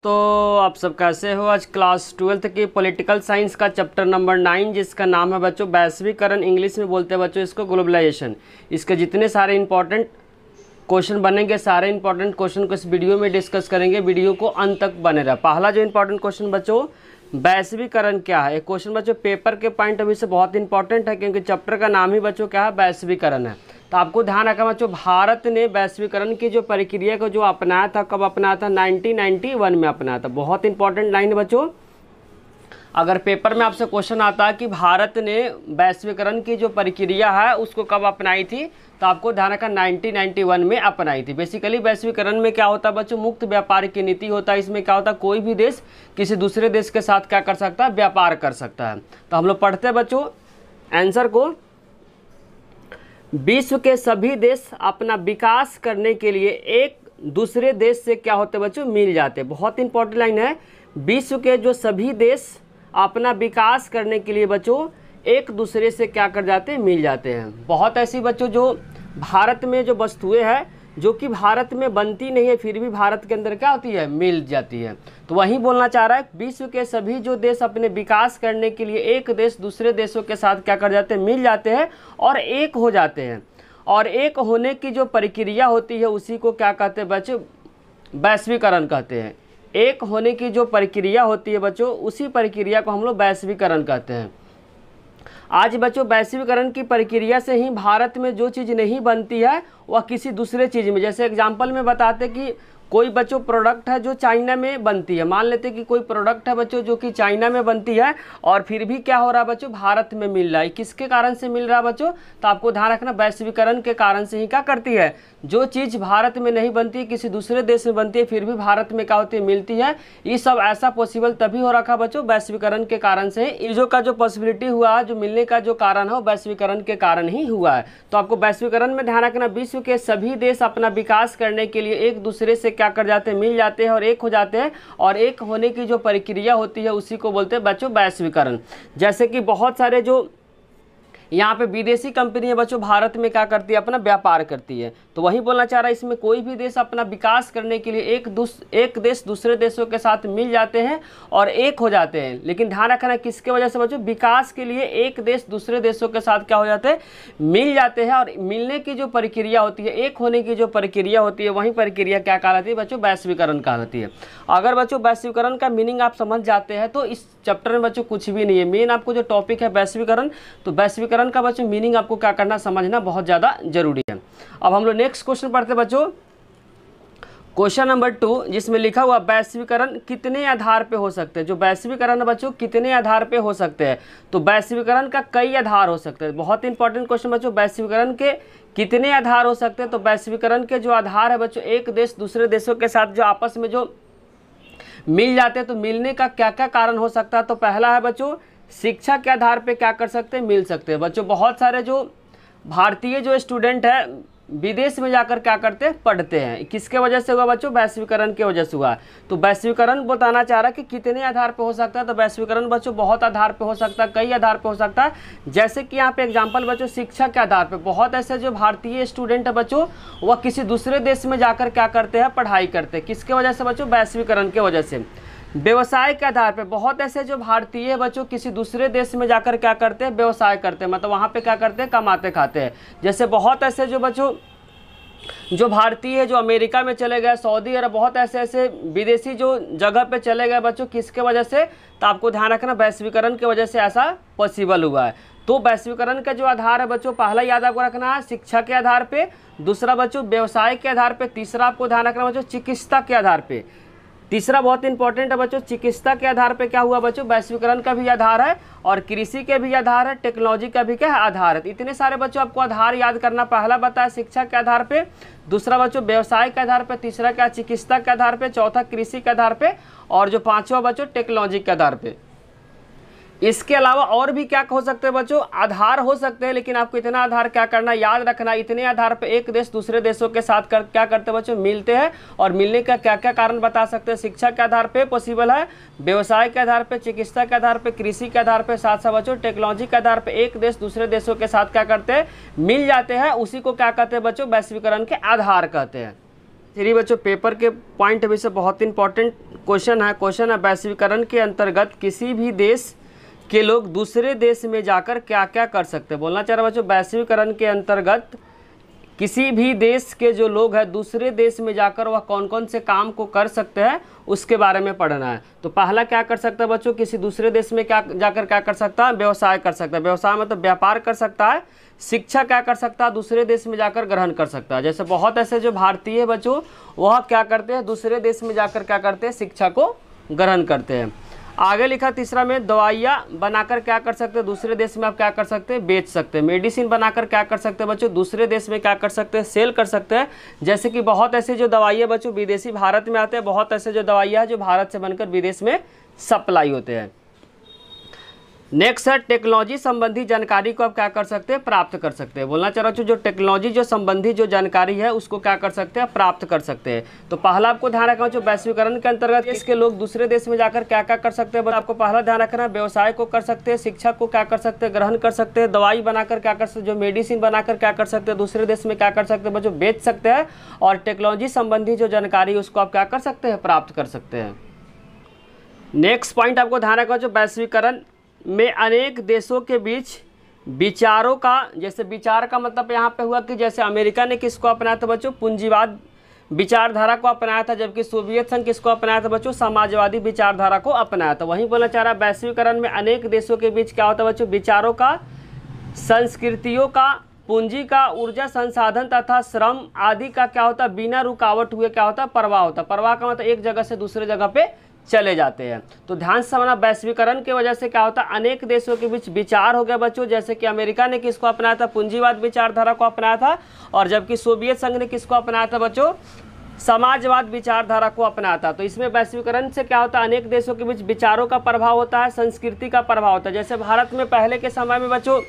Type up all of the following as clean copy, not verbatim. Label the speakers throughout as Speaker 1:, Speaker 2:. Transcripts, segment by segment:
Speaker 1: दोस्तों, आप सब कैसे हो। आज क्लास 12th की पॉलिटिकल साइंस का चैप्टर नंबर 9 जिसका नाम है बच्चों वैश्वीकरण, इंग्लिश में बोलते हैं बच्चों इसको ग्लोबलाइजेशन। इसके जितने सारे इंपॉर्टेंट क्वेश्चन बनेंगे, सारे इंपॉर्टेंट क्वेश्चन को इस वीडियो में डिस्कस करेंगे। वीडियो को अंत तक बने रहा। पहला जो इंपॉर्टेंट क्वेश्चन बच्चों, वैश्वीकरण क्या है। एक क्वेश्चन बच्चों पेपर के पॉइंट ऑफ व्यू से बहुत इंपॉर्टेंट है, क्योंकि चैप्टर का नाम ही बच्चों क्या है, वैश्वीकरण है। तो आपको ध्यान रखना बच्चों, भारत ने वैश्वीकरण की जो प्रक्रिया को जो अपनाया था, कब अपनाया था, 1991 में अपनाया था। बहुत इंपॉर्टेंट लाइन है बच्चों। अगर पेपर में आपसे क्वेश्चन आता है कि भारत ने वैश्वीकरण की जो प्रक्रिया है उसको कब अपनाई थी, तो आपको ध्यान रखना 1991 में अपनाई थी। बेसिकली वैश्वीकरण में क्या होता है बच्चों, मुक्त व्यापार की नीति होता है। इसमें क्या होता है, कोई भी देश किसी दूसरे देश के साथ क्या कर सकता है, व्यापार कर सकता है। तो हम लोग पढ़ते हैं बच्चों आंसर को। विश्व के सभी देश अपना विकास करने के लिए एक दूसरे देश से क्या होते बच्चों, मिल जाते। बहुत इंपॉर्टेंट लाइन है। विश्व के जो सभी देश अपना विकास करने के लिए बच्चों एक दूसरे से क्या कर जाते हैं, मिल जाते हैं। बहुत ऐसी बच्चों जो भारत में जो वस्तुएं हैं जो कि भारत में बनती नहीं है, फिर भी भारत के अंदर क्या होती है, मिल जाती है। तो वही बोलना चाह रहा है, विश्व के सभी जो देश अपने विकास करने के लिए एक देश दूसरे देशों के साथ क्या कर जाते हैं, मिल जाते हैं और एक हो जाते हैं। और एक होने की जो प्रक्रिया होती है उसी को क्या कहते हैं बच्चों, वैश्वीकरण कहते हैं। एक होने की जो प्रक्रिया होती है बच्चों, उसी प्रक्रिया को हम लोग वैश्वीकरण कहते हैं। आज बच्चों वैश्वीकरण की प्रक्रिया से ही भारत में जो चीज़ नहीं बनती है वह किसी दूसरे चीज़ में, जैसे एग्जांपल में बताते कि कोई बच्चों प्रोडक्ट है जो चाइना में बनती है। मान लेते कि कोई प्रोडक्ट है बच्चों जो कि चाइना में बनती है और फिर भी क्या हो रहा है बच्चों, भारत में मिल रहा है। किसके कारण से मिल रहा है बच्चों, तो आपको ध्यान रखना वैश्वीकरण के कारण से ही क्या करती है, जो चीज़ भारत में नहीं बनती है किसी दूसरे देश में बनती है, फिर भी भारत में क्या होती है, मिलती है। ये सब ऐसा पॉसिबल तभी हो रखा बच्चों वैश्वीकरण के कारण से। ईजो का जो पॉसिबिलिटी हुआ, जो मिलने का जो कारण है वो वैश्वीकरण के कारण ही हुआ है। तो आपको वैश्वीकरण में ध्यान रखना, विश्व के सभी देश अपना विकास करने के लिए एक दूसरे से क्या कर जाते हैं, मिल जाते हैं और एक हो जाते हैं। और एक होने की जो प्रक्रिया होती है उसी को बोलते हैं बच्चों वैश्वीकरण। जैसे कि बहुत सारे जो यहाँ पे विदेशी कंपनी है बच्चों भारत में क्या करती है, अपना व्यापार करती है। तो वही बोलना चाह रहा है, इसमें कोई भी देश अपना विकास करने के लिए एक देश दूसरे देशों के साथ मिल जाते हैं और एक हो जाते हैं। लेकिन ध्यान रखना किसके वजह से बच्चों, विकास के लिए एक देश दूसरे देशों के साथ क्या हो जाते हैं, मिल जाते हैं। और मिलने की जो प्रक्रिया होती है, एक होने की जो प्रक्रिया होती है, वही प्रक्रिया क्या कहलाती है बच्चों, वैश्वीकरण कहलाती है। अगर बच्चों वैश्वीकरण का मीनिंग आप समझ जाते हैं तो इस चैप्टर में बच्चों कुछ भी नहीं है। मेन आपको जो टॉपिक है वैश्वीकरण, तो वैश्वीकरण का बच्चों मीनिंग आपको क्या करना, समझना बहुत ज़्यादा जरूरी है। अब हम लोग नेक्स्ट क्वेश्चन पढ़ते हैं बच्चों, क्वेश्चन नंबर 2, जिसमें लिखा हुआ वैश्वीकरण कितने आधार पे हो सकते हैं। जो वैश्वीकरण है बच्चों कितने आधार पे हो सकते हैं, तो वैश्वीकरण का कई आधार हो सकते हैं। बहुत इंपॉर्टेंट क्वेश्चन बच्चों, वैश्वीकरण के कितने आधार हो सकते हैं। तो वैश्वीकरण के जो आधार है बच्चों, एक देश दूसरे देशों के साथ जो आपस में जो मिल जाते हैं, तो मिलने का क्या क्या कारण हो सकता है। तो पहला है बच्चों, शिक्षा के आधार पे क्या कर सकते हैं, मिल सकते हैं। बच्चों बहुत सारे जो भारतीय जो स्टूडेंट है विदेश में जाकर क्या करते हैं, पढ़ते हैं। किसके वजह से हुआ बच्चों, वैश्वीकरण की वजह से हुआ। तो वैश्वीकरण बताना चाह रहा है कि कितने आधार पे हो सकता है। तो वैश्वीकरण बच्चों बहुत आधार पे हो सकता है, कई आधार पे हो सकता है। जैसे कि यहाँ पे एग्जांपल बच्चों, शिक्षा के आधार पे बहुत ऐसे जो भारतीय स्टूडेंट है बच्चों वह किसी दूसरे देश में जाकर क्या करते हैं, पढ़ाई करते हैं। किसके वजह से बच्चों, वैश्वीकरण के वजह से। व्यवसाय के आधार पे बहुत ऐसे जो भारतीय बच्चों किसी दूसरे देश में जाकर क्या करते हैं, व्यवसाय करते हैं, मतलब वहाँ पे क्या करते हैं, कमाते खाते हैं। जैसे बहुत ऐसे जो बच्चों जो भारतीय है जो अमेरिका में चले गए, सऊदी अरब, बहुत ऐसे विदेशी जो जगह पे चले गए बच्चों, किसके वजह से, तो आपको ध्यान रखना वैश्वीकरण की वजह से ऐसा पॉसिबल हुआ है। तो वैश्वीकरण का जो आधार है बच्चों, पहला याद आपको रखना है शिक्षा के आधार पे, दूसरा बच्चों व्यवसाय के आधार पे, तीसरा आपको ध्यान रखना बच्चों चिकित्सा के आधार पे। तीसरा बहुत इंपॉर्टेंट है बच्चों, चिकित्सा के आधार पे क्या हुआ बच्चों, वैश्वीकरण का भी आधार है और कृषि के भी आधार है, टेक्नोलॉजी का भी क्या है, आधार है। इतने सारे बच्चों आपको आधार याद करना। पहला बताया शिक्षा के आधार पे, दूसरा बच्चों व्यवसाय के आधार पे, तीसरा क्या चिकित्सा के आधार पे, चौथा कृषि के आधार पे और जो पांचवा बच्चों टेक्नोलॉजी के आधार पे। इसके अलावा और भी क्या हो सकते हैं बच्चों, आधार हो सकते हैं। लेकिन आपको इतना आधार क्या करना, याद रखना, इतने आधार पे एक देश दूसरे देशों के साथ क्या करते हैं बच्चों, मिलते हैं। और मिलने का क्या क्या कारण बता सकते हैं, शिक्षा के आधार पे पॉसिबल है, व्यवसाय के आधार पे, चिकित्सा के आधार पे, कृषि के आधार पे, साथ साथ बच्चों टेक्नोलॉजी के आधार पे एक देश दूसरे देशों के साथ क्या करते हैं, मिल जाते हैं। उसी को क्या कहते हैं बच्चों, वैश्वीकरण के आधार कहते हैं। 3 बच्चों पेपर के पॉइंट अभी से बहुत इंपॉर्टेंट क्वेश्चन है वैश्वीकरण के अंतर्गत किसी भी देश के लोग दूसरे देश में जाकर क्या क्या कर सकते हैं। बोलना चाह रहा बच्चों, वैश्वीकरण के अंतर्गत किसी भी देश के जो लोग हैं दूसरे देश में जाकर वह कौन कौन से काम को कर सकते हैं उसके बारे में पढ़ना है। तो पहला क्या कर सकता है बच्चों, किसी दूसरे देश में क्या कर सकता है, व्यवसाय कर सकता है। व्यवसाय मतलब व्यापार कर सकता है। शिक्षा क्या कर सकता है, दूसरे देश में जाकर ग्रहण कर सकता है। जैसे बहुत ऐसे जो भारतीय बच्चों वह क्या करते हैं, दूसरे देश में जाकर क्या करते हैं, शिक्षा को ग्रहण करते हैं। आगे लिखा तीसरा में, दवाइयाँ बनाकर क्या कर सकते हैं, दूसरे देश में आप क्या कर सकते हैं, बेच सकते हैं। मेडिसिन बनाकर क्या कर सकते हैं बच्चों, दूसरे देश में क्या कर सकते हैं, सेल कर सकते हैं। जैसे कि बहुत ऐसे जो दवाइयाँ बच्चों विदेशी भारत में आते हैं, बहुत ऐसे जो दवाइयाँ हैं जो भारत से बनकर विदेश में सप्लाई होते हैं। नेक्स्ट है, टेक्नोलॉजी संबंधी जानकारी को आप क्या कर सकते हैं, प्राप्त कर सकते हैं। बोलना चाह रहा हूँ जो टेक्नोलॉजी जो संबंधी जो जानकारी है उसको क्या कर सकते हैं, प्राप्त कर सकते हैं। तो पहला आपको ध्यान रखना जो वैश्वीकरण के अंतर्गत इसके लोग दूसरे देश में जाकर क्या क्या कर सकते हैं, आपको पहला ध्यान रखना है व्यवसाय को कर सकते हैं, शिक्षा को क्या कर सकते हैं, ग्रहण कर सकते हैं, दवाई बनाकर क्या कर सकते हैं, जो मेडिसिन बनाकर क्या कर सकते हैं, दूसरे देश में क्या कर सकते हैं बच्चों, बेच सकते हैं। और टेक्नोलॉजी संबंधी जो जानकारी है उसको आप क्या कर सकते हैं, प्राप्त कर सकते हैं। नेक्स्ट पॉइंट आपको ध्यान रखना जो वैश्वीकरण में अनेक देशों के बीच विचारों का, जैसे विचार का मतलब यहाँ पे हुआ कि जैसे अमेरिका ने किसको अपनाया था बच्चों, पूंजीवाद विचारधारा को अपनाया था, जबकि सोवियत संघ किसको अपनाया था बच्चों, समाजवादी विचारधारा को अपनाया था। वहीं बोलना चाह रहा है वैश्वीकरण में अनेक देशों के बीच क्या होता है बच्चों, विचारों का, संस्कृतियों का, पूंजी का, ऊर्जा संसाधन तथा श्रम आदि का क्या होता है, बिना रुकावट हुए क्या होता है, प्रवाह होता है। प्रवाह का मतलब एक जगह से दूसरे जगह पे चले जाते हैं। तो ध्यान से समझना, वैश्वीकरण की वजह से क्या होता है, अनेक देशों के बीच विचार हो गया बच्चों। जैसे कि अमेरिका ने किसको अपनाया था, पूंजीवाद विचारधारा को अपनाया था, और जबकि सोवियत संघ ने किसको अपनाया था बच्चों, समाजवाद विचारधारा को अपनाया था। तो इसमें वैश्वीकरण से क्या होता है, अनेक देशों के बीच विचारों का प्रभाव होता है, संस्कृति का प्रभाव होता है। जैसे भारत में पहले के समय में बच्चों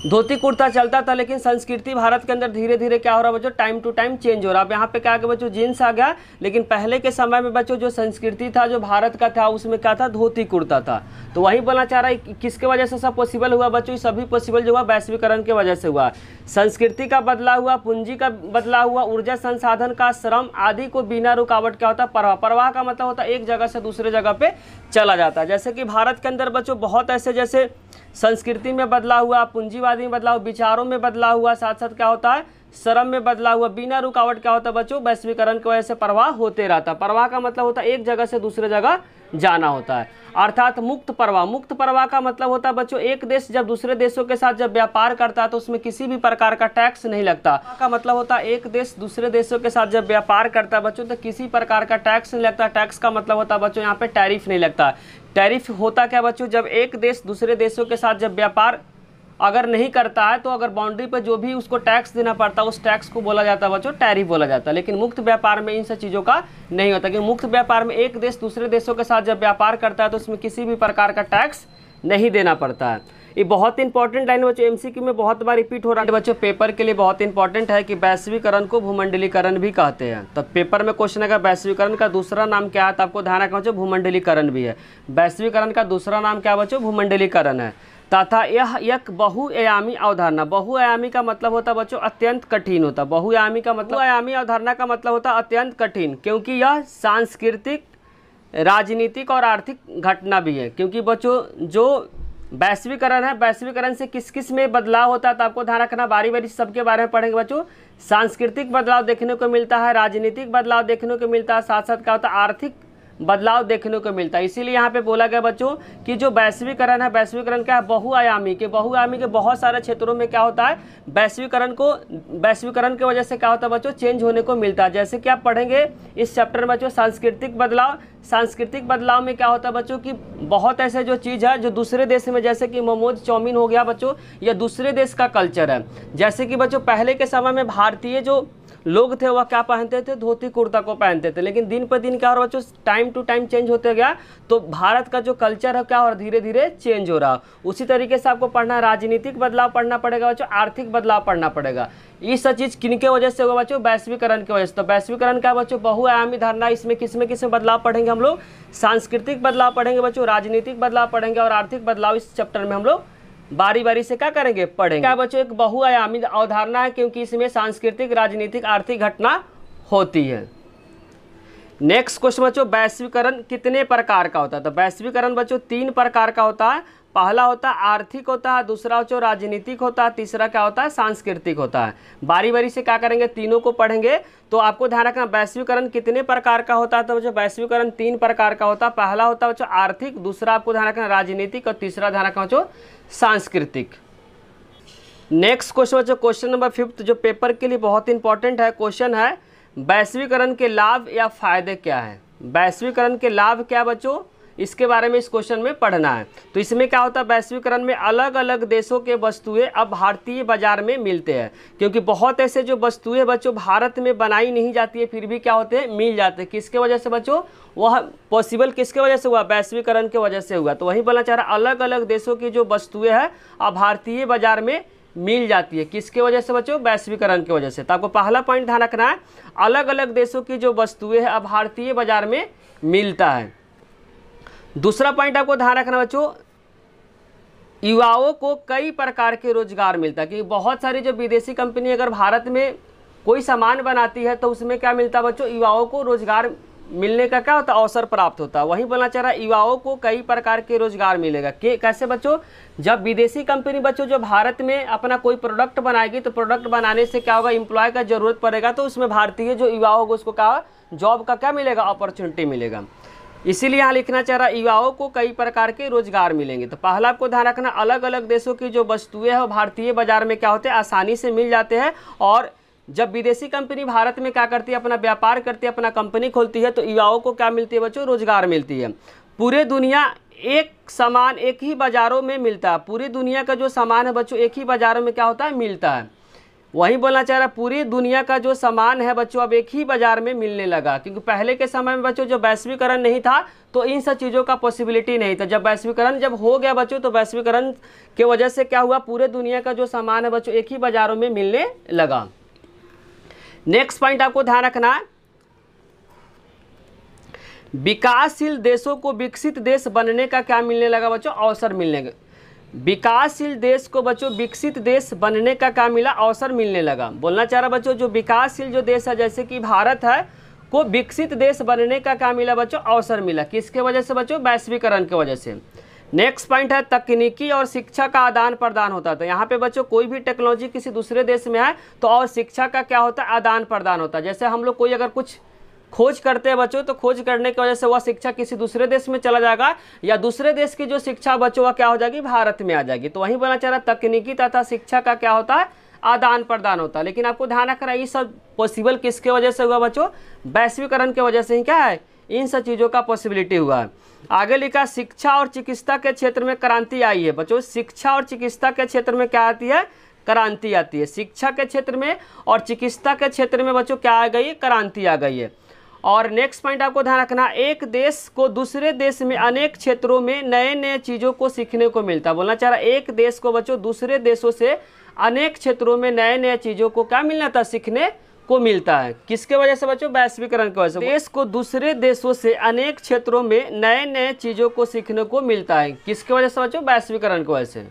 Speaker 1: धोती कुर्ता चलता था, लेकिन संस्कृति भारत के अंदर धीरे धीरे क्या हो रहा है बच्चों, टाइम टू टाइम चेंज हो रहा है। अब यहाँ पे क्या आ गया बच्चों, जीन्स आ गया, लेकिन पहले के समय में बच्चों जो संस्कृति था जो भारत का था उसमें क्या था, धोती कुर्ता था। तो वही बोलना चाह रहा है किसके वजह से सब पॉसिबल हुआ बच्चों, सभी पॉसिबल जो हुआ वैश्वीकरण की वजह से हुआ। संस्कृति का बदलाव हुआ, पूंजी का बदलाव हुआ, ऊर्जा संसाधन का, श्रम आदि को बिना रुकावट क्या होता है, प्रवाह। प्रवाह का मतलब होता है एक जगह से दूसरे जगह पे चला जाता है। जैसे कि भारत के अंदर बच्चों बहुत ऐसे जैसे संस्कृति में बदलाव हुआ, पूंजीवादी में बदलाव, विचारों में बदलाव हुआ, साथ साथ क्या होता है, श्रम में बदलाव हुआ, बिना रुकावट क्या होता है बच्चों, वैश्वीकरण की वजह से प्रवाह होते रहता है। प्रवाह का मतलब होता है एक जगह से दूसरे जगह जाना होता है, अर्थात मुक्त प्रवाह। मुक्त प्रवाह का मतलब होता है बच्चों एक देश जब दूसरे देशों के साथ जब व्यापार करता है तो उसमें किसी भी प्रकार का टैक्स नहीं लगता। का मतलब होता है एक देश दूसरे देशों के साथ जब व्यापार करता है बच्चों तो किसी प्रकार का टैक्स नहीं लगता। टैक्स का मतलब होता है बच्चों यहाँ पे टैरिफ नहीं लगता। टैरिफ होता क्या बच्चों, जब एक देश दूसरे देशों के साथ जब व्यापार अगर नहीं करता है तो अगर बाउंड्री पर जो भी उसको टैक्स देना पड़ता है उस टैक्स को बोला जाता है बच्चों टैरिफ बोला जाता है। लेकिन मुक्त व्यापार में इन सब चीज़ों का नहीं होता, क्योंकि मुक्त व्यापार में एक देश दूसरे देशों के साथ जब व्यापार करता है तो उसमें किसी भी प्रकार का टैक्स नहीं देना पड़ता है। ये बहुत इंपॉर्टेंट लाइन बच्चों, एमसीक्यू में बहुत बार रिपीट हो रहा है बच्चों, पेपर के लिए बहुत इंपॉर्टेंट है कि वैश्वीकरण को भूमंडलीकरण भी कहते हैं। तो पेपर में क्वेश्चन है वैश्वीकरण का दूसरा नाम क्या है, तो आपको ध्यान रखना बच्चों भूमंडलीकरण भी है। वैश्वीकरण का दूसरा नाम क्या बच्चों, भूमंडलीकरण है। तथा यह एक बहुआयामी अवधारणा, बहुआयामी का मतलब होता है बच्चों अत्यंत कठिन होता है। बहुआयामी का मतलब, बहुआयामी अवधारणा का मतलब होता है अत्यंत कठिन, क्योंकि यह सांस्कृतिक, राजनीतिक और आर्थिक घटना भी है। क्योंकि बच्चों जो वैश्वीकरण है, वैश्वीकरण से किस किस में बदलाव होता है तो आपको ध्यान रखना, बारी बारी सबके बारे में पढ़ेंगे बच्चों। सांस्कृतिक बदलाव देखने को मिलता है, राजनीतिक बदलाव देखने को मिलता है, साथ साथ क्या होता है आर्थिक बदलाव देखने को मिलता है। इसीलिए यहाँ पे बोला गया बच्चों कि जो वैश्वीकरण है, वैश्वीकरण क्या है, बहुआयामी के बहुत सारे क्षेत्रों में क्या होता है वैश्वीकरण की वजह से क्या होता है बच्चों चेंज होने को मिलता है। जैसे कि आप पढ़ेंगे इस चैप्टर में बच्चों सांस्कृतिक बदलाव। सांस्कृतिक बदलाव में क्या होता है बच्चों कि बहुत ऐसे जो चीज़ है जो दूसरे देश में, जैसे कि मोमोज चाउमीन हो गया बच्चों, या दूसरे देश का कल्चर है। जैसे कि बच्चों पहले के समय में भारतीय जो लोग थे वह क्या पहनते थे, धोती कुर्ता को पहनते थे। लेकिन दिन पर दिन क्या हो रहा है बच्चों, टाइम टू टाइम चेंज होते गया, तो भारत का जो कल्चर है क्या हो रहा है, धीरे धीरे चेंज हो रहा है। उसी तरीके से आपको पढ़ना है, राजनीतिक बदलाव पढ़ना पड़ेगा बच्चों, आर्थिक बदलाव पढ़ना पड़ेगा। ये सब चीज़ किनके वजह से होगा बच्चों, वैश्वीकरण की वजह से। तो वैश्वीकरण क्या बच्चों, बहुआयामी धारणा। इसमें किसमें बदलाव पढ़ेंगे हम लोग, सांस्कृतिक बदलाव पढ़ेंगे बच्चों, राजनीतिक बदलाव पढ़ेंगे और आर्थिक बदलाव इस चैप्टर में हम लोग बारी बारी से क्या करेंगे, पढ़ेंगे। क्या बच्चों एक बहुआयामी अवधारणा है, क्योंकि इसमें सांस्कृतिक, राजनीतिक, आर्थिक घटना होती है। नेक्स्ट क्वेश्चन बच्चों, वैश्वीकरण कितने प्रकार का होता है? तो वैश्वीकरण बच्चों 3 प्रकार का होता है। पहला होता है आर्थिक होता है, दूसरा बच्चों राजनीतिक होता है, तीसरा क्या होता है सांस्कृतिक होता है। बारी बारी से क्या करेंगे, तीनों को पढ़ेंगे। तो आपको ध्यान रखना वैश्वीकरण कितने प्रकार का होता है? तो बच्चों वैश्वीकरण 3 प्रकार का होता है। पहला होता है बच्चों आर्थिक, दूसरा आपको ध्यान रखना राजनीतिक, और तीसरा ध्यान रखना बच्चों सांस्कृतिक। नेक्स्ट क्वेश्चन बच्चों, क्वेश्चन नंबर 5 जो पेपर के लिए बहुत इंपॉर्टेंट है, क्वेश्चन है वैश्वीकरण के लाभ या फायदे क्या है? वैश्वीकरण के लाभ क्या बच्चों, इसके बारे में इस क्वेश्चन में पढ़ना है। तो इसमें क्या होता है, वैश्वीकरण में अलग अलग देशों के वस्तुएं अब भारतीय बाजार में मिलते हैं, क्योंकि बहुत ऐसे जो वस्तुएं बच्चों भारत में बनाई नहीं जाती है फिर भी क्या होते हैं, मिल जाते हैं। किसके वजह से बच्चों, वह पॉसिबल किसके वजह से हुआ, वैश्वीकरण के वजह से हुआ। तो वही बोलना चाह रहा, अलग अलग देशों की जो वस्तुएं हैं अब भारतीय बाजार में मिल जाती है। किसके वजह से बच्चों, वैश्वीकरण की वजह से। तो आपको पहला पॉइंट ध्यान रखना है, अलग अलग देशों की जो वस्तुएं हैं अब भारतीय बाजार में मिलता है। दूसरा पॉइंट आपको ध्यान रखना बच्चों, युवाओं को कई प्रकार के रोजगार मिलता है, क्योंकि बहुत सारी जो विदेशी कंपनी अगर भारत में कोई सामान बनाती है तो उसमें क्या मिलता है बच्चों, युवाओं को रोजगार मिलने का क्या होता है, अवसर प्राप्त होता है। वही बोलना चाह रहा है युवाओं को कई प्रकार के रोजगार मिलेगा। कैसे बच्चों, जब विदेशी कंपनी बच्चों जो भारत में अपना कोई प्रोडक्ट बनाएगी तो प्रोडक्ट बनाने से क्या होगा, एम्प्लॉय का जरूरत पड़ेगा, तो उसमें भारतीय जो युवा होगा उसको क्या जॉब का क्या मिलेगा, अपॉर्चुनिटी मिलेगा। इसीलिए यहाँ लिखना चाह रहा युवाओं को कई प्रकार के रोजगार मिलेंगे। तो पहला आपको ध्यान रखना, अलग अलग देशों की जो वस्तुएं हैं वो भारतीय बाजार में क्या होते हैं, आसानी से मिल जाते हैं। और जब विदेशी कंपनी भारत में क्या करती है, अपना व्यापार करती है, अपना कंपनी खोलती है, तो युवाओं को क्या मिलती है बच्चों, रोजगार मिलती है। पूरे दुनिया एक सामान एक ही बाजारों में मिलता है, पूरी दुनिया का जो सामान है बच्चों एक ही बाजारों में क्या होता है, मिलता है। वही बोलना चाह रहा पूरी दुनिया का जो सामान है बच्चों अब एक ही बाजार में मिलने लगा, क्योंकि पहले के समय में बच्चों जब वैश्वीकरण नहीं था तो इन सब चीज़ों का पॉसिबिलिटी नहीं था। जब वैश्वीकरण जब हो गया बच्चों, तो वैश्वीकरण के वजह से क्या हुआ, पूरे दुनिया का जो सामान है बच्चों एक ही बाजारों में मिलने लगा। नेक्स्ट पॉइंट आपको ध्यान रखना है, विकासशील देशों को विकसित देश बनने का क्या मिलने लगा बच्चों, अवसर मिलने लगा। विकासशील देश को बच्चों विकसित देश बनने का क्या मिला, अवसर मिलने लगा। बोलना चाह रहा बच्चों, जो विकासशील जो देश है जैसे कि भारत है, को विकसित देश बनने का क्या मिला बच्चों, अवसर मिला। किसके वजह से बच्चों, वैश्वीकरण की वजह से। नेक्स्ट पॉइंट है तकनीकी और शिक्षा का आदान प्रदान होता है। तो यहाँ पे बच्चों कोई भी टेक्नोलॉजी किसी दूसरे देश में है तो और शिक्षा का क्या होता है, आदान प्रदान होता है। जैसे हम लोग कोई अगर कुछ खोज करते हैं बच्चों, तो खोज करने की वजह से वह शिक्षा किसी दूसरे देश में चला जाएगा, या दूसरे देश की जो शिक्षा बच्चों वह क्या हो जाएगी, भारत में आ जाएगी। तो वही बोलना चाह रहा तकनीकी तथा शिक्षा का क्या होता है, आदान प्रदान होता है। लेकिन आपको ध्यान रखना ये सब पॉसिबल किसके वजह से हुआ बच्चों, वैश्वीकरण की वजह से ही क्या है, इन सब चीज़ों का पॉसिबिलिटी हुआ है। आगे लिखा, शिक्षा और चिकित्सा के क्षेत्र में क्रांति आई है। बच्चों शिक्षा और चिकित्सा के क्षेत्र में क्या आती है, क्रांति आती है। शिक्षा के क्षेत्र में और चिकित्सा के क्षेत्र में बच्चों क्या आ गई है, क्रांति आ गई है। और नेक्स्ट पॉइंट आपको ध्यान रखना, एक देश को दूसरे देश में अनेक क्षेत्रों में नए नए चीज़ों को सीखने को मिलता है। बोलना चाह रहा एक देश को बच्चों दूसरे देशों से अनेक क्षेत्रों में नए नए चीज़ों को क्या मिलना था, सीखने को मिलता है। किसके वजह से बच्चों, वैश्वीकरण की वजह से। देश को दूसरे देशों से अनेक क्षेत्रों में नए नए चीज़ों को सीखने को मिलता है। किसके वजह से बच्चों, वैश्वीकरण की वजह से।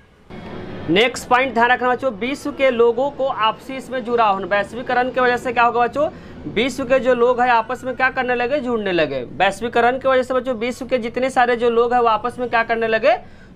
Speaker 1: नेक्स्ट पॉइंट ध्यान रखना बच्चों, विश्व के लोगों को आपसी इसमें जुड़ा होना। वैश्वीकरण की वजह से क्या होगा बच्चों, विश्व के जो लोग हैं आपस में क्या करने लगे, जुड़ने लगे। वैश्वीकरण की वजह से बच्चों विश्व के जितने सारे जो लोग हैं वो आपस में क्या करने लगे,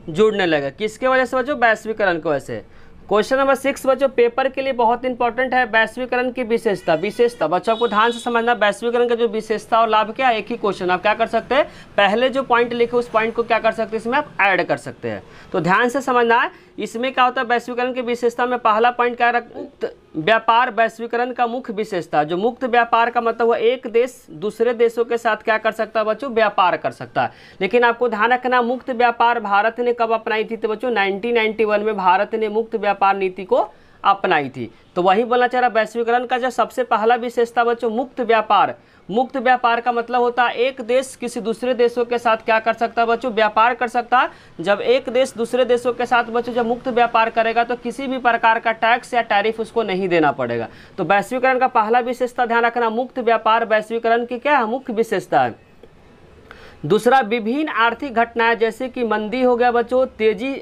Speaker 1: जुड़ने लगे। किसके वजह से बच्चों, वैश्वीकरण की वजह से। क्वेश्चन नंबर 6 बच्चों पेपर के लिए बहुत इंपॉर्टेंट है, वैश्वीकरण की विशेषता। बच्चों को ध्यान से समझना, वैश्वीकरण का जो विशेषता और लाभ क्या है, एक ही क्वेश्चन। आप क्या कर सकते हैं, पहले जो पॉइंट लिखे उस पॉइंट को क्या कर सकते हैं, इसमें आप ऐड कर सकते हैं। तो ध्यान से समझना है, इसमें क्या होता है, वैश्वीकरण की विशेषता में पहला पॉइंट क्या रख, मुक्त व्यापार वैश्वीकरण का मुख्य विशेषता। जो मुक्त व्यापार का मतलब हुआ एक देश दूसरे देशों के साथ क्या कर सकता है बच्चों, व्यापार कर सकता है। लेकिन आपको ध्यान रखना, मुक्त व्यापार भारत ने कब अपनाई थी, तो बच्चों 1991 में भारत ने मुक्त व्यापार नीति को अपनाई थी। तो वही बोलना चाह रहा, वैश्वीकरण का जो सबसे पहला विशेषता बच्चों मुक्त व्यापार। मुक्त व्यापार का मतलब होता है एक देश किसी दूसरे देशों के साथ क्या कर सकता है बच्चों, व्यापार कर सकता है। जब एक देश दूसरे देशों के साथ बच्चों जब मुक्त व्यापार करेगा तो किसी भी प्रकार का टैक्स या टैरिफ उसको नहीं देना पड़ेगा। तो वैश्वीकरण का पहला विशेषता ध्यान रखना, मुक्त व्यापार वैश्वीकरण की क्या है, मुख्य विशेषता है। दूसरा, विभिन्न आर्थिक घटनाएं जैसे कि मंदी हो गया बच्चों, तेजी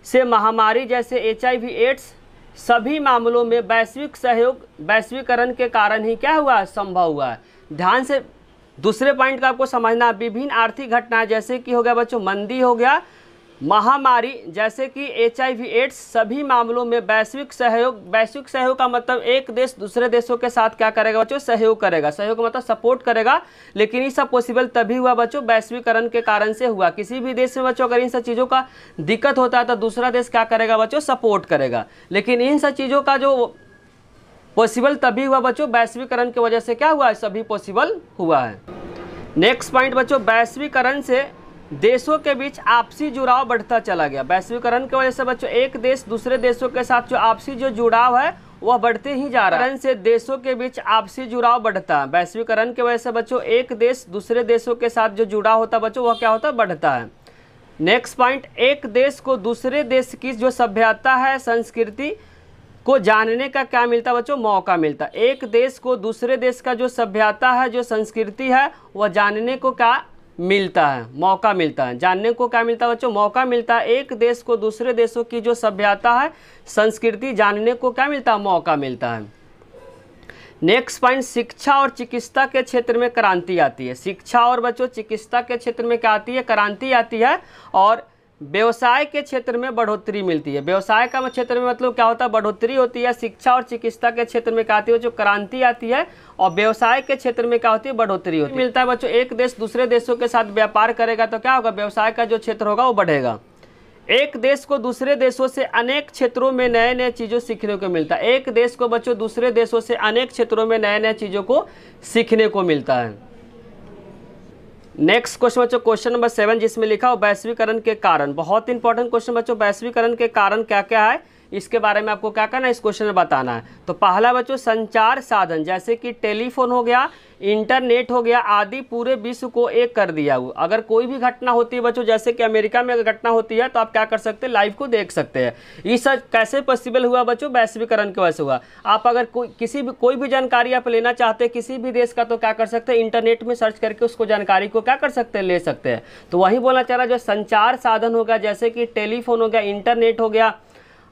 Speaker 1: से महामारी जैसे HIV एड्स सभी मामलों में वैश्विक सहयोग वैश्वीकरण के कारण ही क्या हुआ है, संभव हुआ है। ध्यान से दूसरे पॉइंट का आपको समझना, विभिन्न आर्थिक घटनाएं जैसे कि हो गया बच्चों मंदी हो गया, महामारी जैसे कि HIV एड्स, सभी मामलों में वैश्विक सहयोग का मतलब एक देश दूसरे देशों के साथ क्या करेगा बच्चों, सहयोग करेगा। सहयोग मतलब सपोर्ट करेगा, लेकिन ये सब पॉसिबल तभी हुआ बच्चों वैश्वीकरण के कारण से हुआ। किसी भी देश में बच्चों अगर इन सब चीज़ों का दिक्कत होता है तो दूसरा देश क्या करेगा बच्चों, सपोर्ट करेगा। लेकिन इन सब चीज़ों का जो पॉसिबल तभी हुआ बच्चों वैश्वीकरण की वजह से क्या हुआ है, सभी पॉसिबल हुआ है। नेक्स्ट पॉइंट बच्चों, वैश्वीकरण से देशों के बीच आपसी जुड़ाव बढ़ता चला गया। वैश्वीकरण की वजह से बच्चों एक देश दूसरे देशों के साथ जो आपसी जो जुड़ाव है वह बढ़ते ही जा रहा है। से देशों के बीच आपसी जुड़ाव बढ़ता है। वैश्वीकरण की वजह से बच्चों एक देश दूसरे देशों के साथ जो जुड़ाव होता है बच्चों वह क्या होता है, बढ़ता है। नेक्स्ट पॉइंट, एक देश को दूसरे देश की जो सभ्यता है संस्कृति को जानने का क्या मिलता है बच्चों, मौका मिलता है। एक देश को दूसरे देश का जो सभ्यता है जो संस्कृति है वह जानने को क्या मिलता है, मौका मिलता है। जानने को क्या मिलता है बच्चों, मौका मिलता है। एक देश को दूसरे देशों की जो सभ्यता है संस्कृति जानने को क्या मिलता है, मौका मिलता है। नेक्स्ट पॉइंट, शिक्षा और चिकित्सा के क्षेत्र में क्रांति आती है। शिक्षा और बच्चों चिकित्सा के क्षेत्र में क्या आती है, क्रांति आती है। और व्यवसाय के क्षेत्र में बढ़ोतरी मिलती है। व्यवसाय का क्षेत्र में मतलब क्या होता है, बढ़ोतरी होती है। शिक्षा और चिकित्सा के क्षेत्र में क्या आती है, जो क्रांति आती है। और व्यवसाय के क्षेत्र में क्या होती है, बढ़ोतरी होती है। मिलता है बच्चों, एक देश दूसरे देशों के साथ व्यापार करेगा तो क्या होगा, व्यवसाय का जो क्षेत्र होगा वो बढ़ेगा। एक देश को दूसरे देशों से अनेक क्षेत्रों में नए नए चीज़ों सीखने को मिलता है। एक देश को बच्चों दूसरे देशों से अनेक क्षेत्रों में नए नए चीज़ों को सीखने को मिलता है। नेक्स्ट क्वेश्चन बच्चों, क्वेश्चन नंबर 7 जिसमें लिखा हो वैश्वीकरण के कारण। बहुत इंपॉर्टेंट क्वेश्चन बच्चों, वैश्वीकरण के कारण क्या क्या है इसके बारे में आपको क्या करना है, इस क्वेश्चन में बताना है। तो पहला बच्चों, संचार साधन जैसे कि टेलीफोन हो गया, इंटरनेट हो गया आदि पूरे विश्व को एक कर दिया हुआ। अगर कोई भी घटना होती है बच्चों, जैसे कि अमेरिका में अगर घटना होती है तो आप क्या कर सकते हैं, लाइव को देख सकते हैं। ये सब कैसे पॉसिबल हुआ बच्चों, वैश्वीकरण की वजह से हुआ। आप अगर कोई भी जानकारी आप लेना चाहते हैं किसी भी देश का तो क्या कर सकते हैं, इंटरनेट में सर्च करके उसको जानकारी को क्या कर सकते हैं, ले सकते हैं। तो वही बोलना चाह रहा है, जो संचार साधन हो गया जैसे कि टेलीफोन हो गया, इंटरनेट हो गया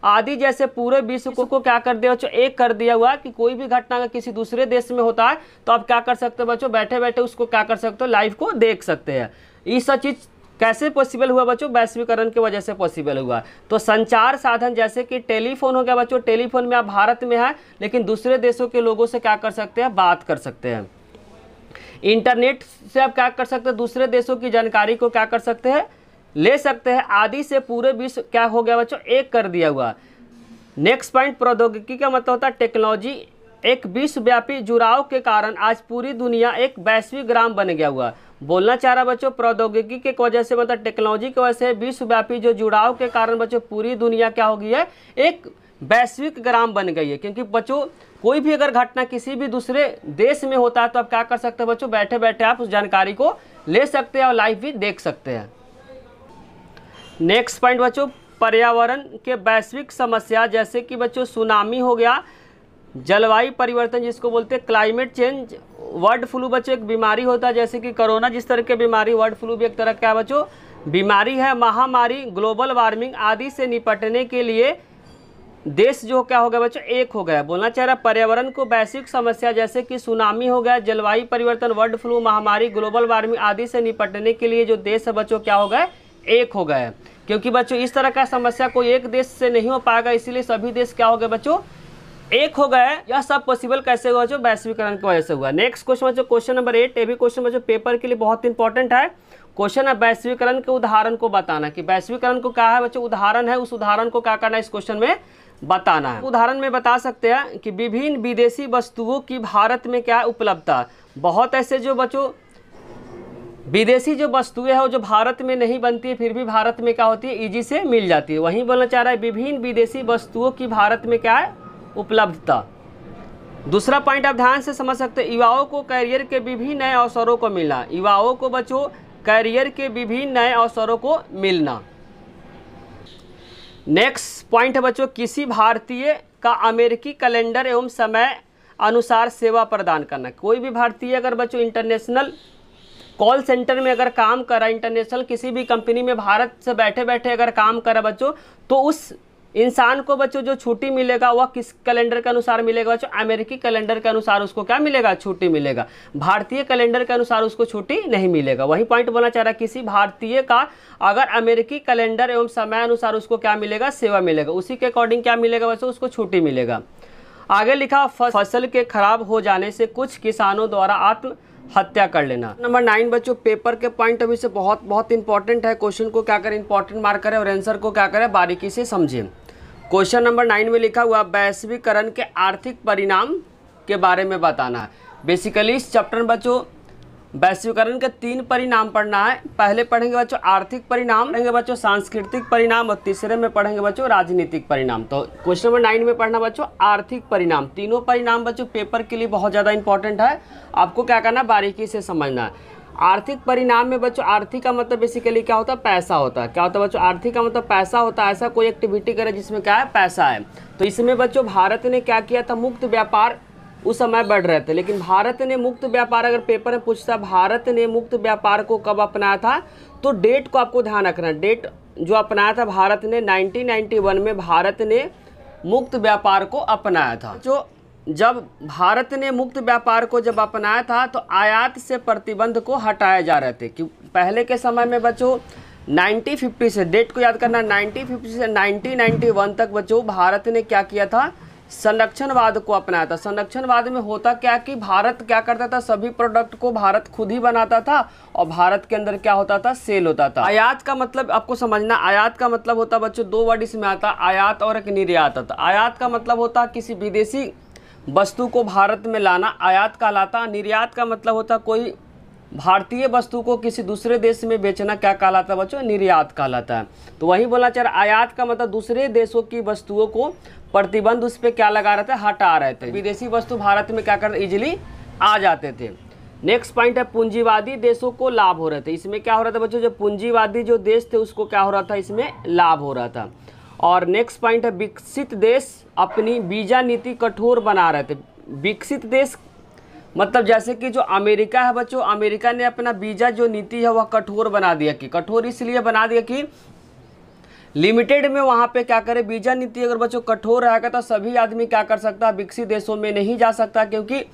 Speaker 1: आदि, जैसे पूरे विश्व को क्या कर दिया बच्चों, एक कर दिया हुआ कि कोई भी घटना अगर किसी दूसरे देश में होता है तो आप क्या कर सकते हो बच्चों, बैठे बैठे उसको क्या कर सकते हो, लाइव को देख सकते हैं। ये सब चीज़ कैसे पॉसिबल हुआ बच्चों, वैश्वीकरण की वजह से पॉसिबल हुआ। तो संचार साधन जैसे कि टेलीफोन हो गया बच्चों, टेलीफोन में आप भारत में हैं लेकिन दूसरे देशों के लोगों से क्या कर सकते हैं, बात कर सकते हैं। इंटरनेट से आप क्या कर सकते हैं, दूसरे देशों की जानकारी को क्या कर सकते हैं, ले सकते हैं। आदि से पूरे विश्व क्या हो गया बच्चों, एक कर दिया हुआ। नेक्स्ट पॉइंट, प्रौद्योगिकी का मतलब होता है टेक्नोलॉजी। एक विश्वव्यापी जुड़ाव के कारण आज पूरी दुनिया एक वैश्विक ग्राम बन गया हुआ। बोलना चाह रहा बच्चों, प्रौद्योगिकी की वजह से मतलब टेक्नोलॉजी की वजह से विश्वव्यापी जो जुड़ाव के कारण बच्चों पूरी दुनिया क्या हो गई है, एक वैश्विक ग्राम बन गई है। क्योंकि बच्चों कोई भी अगर घटना किसी भी दूसरे देश में होता है तो आप क्या कर सकते हैं बच्चों, बैठे बैठे आप उस जानकारी को ले सकते हैं और लाइव भी देख सकते हैं। नेक्स्ट पॉइंट बच्चों, पर्यावरण के वैश्विक समस्या जैसे कि बच्चों सुनामी हो गया, जलवायु परिवर्तन जिसको बोलते हैं क्लाइमेट चेंज, बर्ड फ्लू बच्चों एक बीमारी होता है जैसे कि कोरोना जिस तरह की बीमारी, बर्ड फ्लू भी एक तरह का बच्चों बीमारी है, महामारी, ग्लोबल वार्मिंग आदि से निपटने के लिए देश जो क्या हो गया बच्चों, एक हो गया। बोलना चाह रहा पर्यावरण को वैश्विक समस्या जैसे कि सुनामी हो गया, जलवायु परिवर्तन, बर्ड फ्लू, महामारी, ग्लोबल वार्मिंग आदि से निपटने के लिए जो देश है बच्चों क्या हो गए, एक हो गए। क्योंकि बच्चों इस तरह का समस्या कोई एक देश से नहीं हो पाएगा, इसीलिए सभी देश क्या हो गए बच्चों, एक हो गए। यह सब पॉसिबल कैसे हुआ बच्चों, वैश्वीकरण की वजह से हुआ। नेक्स्ट क्वेश्चन बच्चों, क्वेश्चन नंबर 8। ये भी क्वेश्चन बच्चों पेपर के लिए बहुत इंपॉर्टेंट है। क्वेश्चन है वैश्वीकरण के उदाहरण को बताना, कि वैश्वीकरण को क्या है बच्चों, उदाहरण है, उस उदाहरण को क्या करना है इस क्वेश्चन में बताना है। उदाहरण में बता सकते हैं कि विभिन्न विदेशी वस्तुओं की भारत में क्या उपलब्धता। बहुत ऐसे जो बच्चों विदेशी जो वस्तुएं हैं जो भारत में नहीं बनती है फिर भी भारत में क्या होती है, इजी से मिल जाती है। वहीं बोलना चाह रहा है विभिन्न विदेशी वस्तुओं की भारत में क्या है, उपलब्धता। दूसरा पॉइंट आप ध्यान से समझ सकते हैं, युवाओं को करियर के विभिन्न नए अवसरों को मिलना। युवाओं को बच्चों करियर के विभिन्न नए अवसरों को मिलना। नेक्स्ट पॉइंट है बच्चों, किसी भारतीय का अमेरिकी कैलेंडर एवं समय अनुसार सेवा प्रदान करना। कोई भी भारतीय अगर बच्चों इंटरनेशनल कॉल सेंटर में अगर काम करा, इंटरनेशनल किसी भी कंपनी में भारत से बैठे बैठे अगर काम करा बच्चों, तो उस इंसान को बच्चों जो छुट्टी मिलेगा वह किस कैलेंडर के अनुसार मिलेगा बच्चों? अमेरिकी कैलेंडर के अनुसार उसको क्या मिलेगा? छुट्टी मिलेगा। भारतीय कैलेंडर के अनुसार उसको छुट्टी नहीं मिलेगा। वही पॉइंट बोलना चाह रहा है, किसी भारतीय का अगर अमेरिकी कैलेंडर एवं समय अनुसार उसको क्या मिलेगा? सेवा मिलेगा। उसी के अकॉर्डिंग क्या मिलेगा बच्चों? उसको छुट्टी मिलेगा। आगे लिखा, फसल के खराब हो जाने से कुछ किसानों द्वारा आत्महत्या कर लेना। नंबर 9 बच्चों, पेपर के पॉइंट ऑफ व्यू से बहुत इंपॉर्टेंट है। क्वेश्चन को क्या करें? इंपॉर्टेंट मार्क करें और आंसर को क्या करें? बारीकी से समझें। क्वेश्चन नंबर 9 में लिखा हुआ वैश्वीकरण के आर्थिक परिणाम के बारे में बताना है। बेसिकली इस चैप्टर में बच्चों वैश्वीकरण के 3 परिणाम पढ़ना है। पहले पढ़ेंगे बच्चों आर्थिक परिणाम, पढ़ेंगे बच्चों सांस्कृतिक परिणाम और तीसरे में पढ़ेंगे बच्चों राजनीतिक परिणाम। तो क्वेश्चन नंबर 9 में पढ़ना बच्चों आर्थिक परिणाम। तीनों परिणाम बच्चों पेपर के लिए बहुत ज़्यादा इंपॉर्टेंट है। आपको क्या करना? बारीकी से समझना है। आर्थिक परिणाम में बच्चों आर्थिक का मतलब बेसिकली क्या होता है? पैसा होता है। क्या होता है बच्चों? आर्थिक का मतलब पैसा होता है। ऐसा कोई एक्टिविटी करे जिसमें क्या है? पैसा है। तो इसमें बच्चों भारत ने क्या किया था? मुक्त व्यापार उस समय बढ़ रहे थे, लेकिन भारत ने मुक्त व्यापार, अगर पेपर में पूछता भारत ने मुक्त व्यापार को कब अपनाया था, तो डेट को आपको ध्यान रखना। डेट जो अपनाया था भारत ने 1991 में भारत ने मुक्त व्यापार को अपनाया था। जो जब भारत ने मुक्त व्यापार को जब अपनाया था तो आयात से प्रतिबंध को हटाए जा रहे थे। कि पहले के समय में बच्चों 1950 से, डेट को याद करना, 1950 से 1991 तक बच्चों भारत ने क्या किया था? संरक्षणवाद को अपनाया था। संरक्षणवाद में होता क्या कि भारत क्या करता था? सभी प्रोडक्ट को भारत खुद ही बनाता था और भारत के अंदर क्या होता था? सेल होता था। आयात का मतलब आपको समझना, आयात का मतलब होता बच्चों 2 वर्ड इसमें आता, आयात और एक निर्यात आता। आयात का मतलब होता किसी विदेशी वस्तु को भारत में लाना, आयात कहलाता। निर्यात का मतलब होता कोई भारतीय वस्तु को किसी दूसरे देश में बेचना, क्या कहलाता है बच्चों? निर्यात कहलाता है। तो वही बोला चाह रहा, आयात का मतलब दूसरे देशों की वस्तुओं को प्रतिबंध उस पर क्या लगा रहे थे? हटा रहे थे। विदेशी वस्तु भारत में क्या कर इजिली आ जाते थे। नेक्स्ट पॉइंट है पूंजीवादी देशों को लाभ हो रहे थे। इसमें क्या हो रहा था बच्चों? जो पूंजीवादी जो देश थे उसको क्या हो रहा था? इसमें लाभ हो रहा था। और नेक्स्ट पॉइंट है विकसित देश अपनी वीजा नीति कठोर बना रहे थे। विकसित देश मतलब जैसे कि जो अमेरिका है बच्चों, अमेरिका ने अपना वीजा जो नीति है वह कठोर बना दिया। कि कठोर इसलिए बना दिया कि लिमिटेड में वहाँ पे क्या करे? वीजा नीति अगर बच्चों कठोर रहेगा तो सभी आदमी क्या कर सकता है? विकसित देशों में नहीं जा सकता, क्योंकि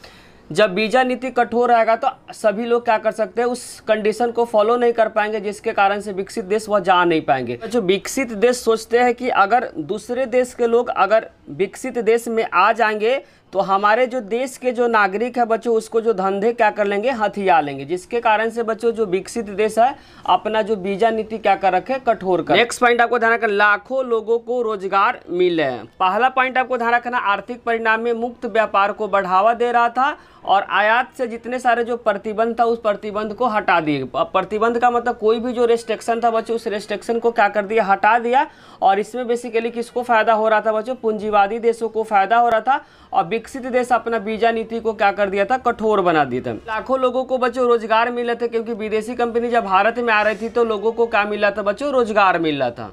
Speaker 1: जब वीजा नीति कठोर रहेगा तो सभी लोग क्या कर सकते हैं? उस कंडीशन को फॉलो नहीं कर पाएंगे, जिसके कारण से विकसित देश वह जा नहीं पाएंगे। जो विकसित देश सोचते हैं कि अगर दूसरे देश के लोग अगर विकसित देश में आ जाएंगे तो हमारे जो देश के जो नागरिक है बच्चों उसको जो धंधे क्या कर लेंगे? हथिया लेंगे, जिसके कारण से बच्चों जो विकसित देश है अपना जो वीजा नीति क्या कर रखे? कठोर कर। नेक्स्ट पॉइंट आपको ध्यान रखना, लाखों लोगों को रोजगार मिले। पहला पॉइंट आपको ध्यान रखना, आर्थिक परिणाम में मुक्त व्यापार को बढ़ावा दे रहा था और आयात से जितने सारे जो प्रतिबंध था उस प्रतिबंध को हटा दिए। प्रतिबंध का मतलब कोई भी जो रेस्ट्रिक्शन था बच्चों उस रेस्ट्रिक्शन को क्या कर दिया? हटा दिया। और इसमें बेसिकली किसको फायदा हो रहा था बच्चों? पूंजीवादी देशों को फायदा हो रहा था और विकसित देश अपना वीजा नीति को क्या कर दिया था? कठोर बना दिया था। लाखों लोगों को बच्चों रोजगार मिले थे, क्योंकि विदेशी कंपनी जब भारत में आ रही थी तो लोगों को क्या मिल रहा था बच्चों? रोजगार मिल रहा था।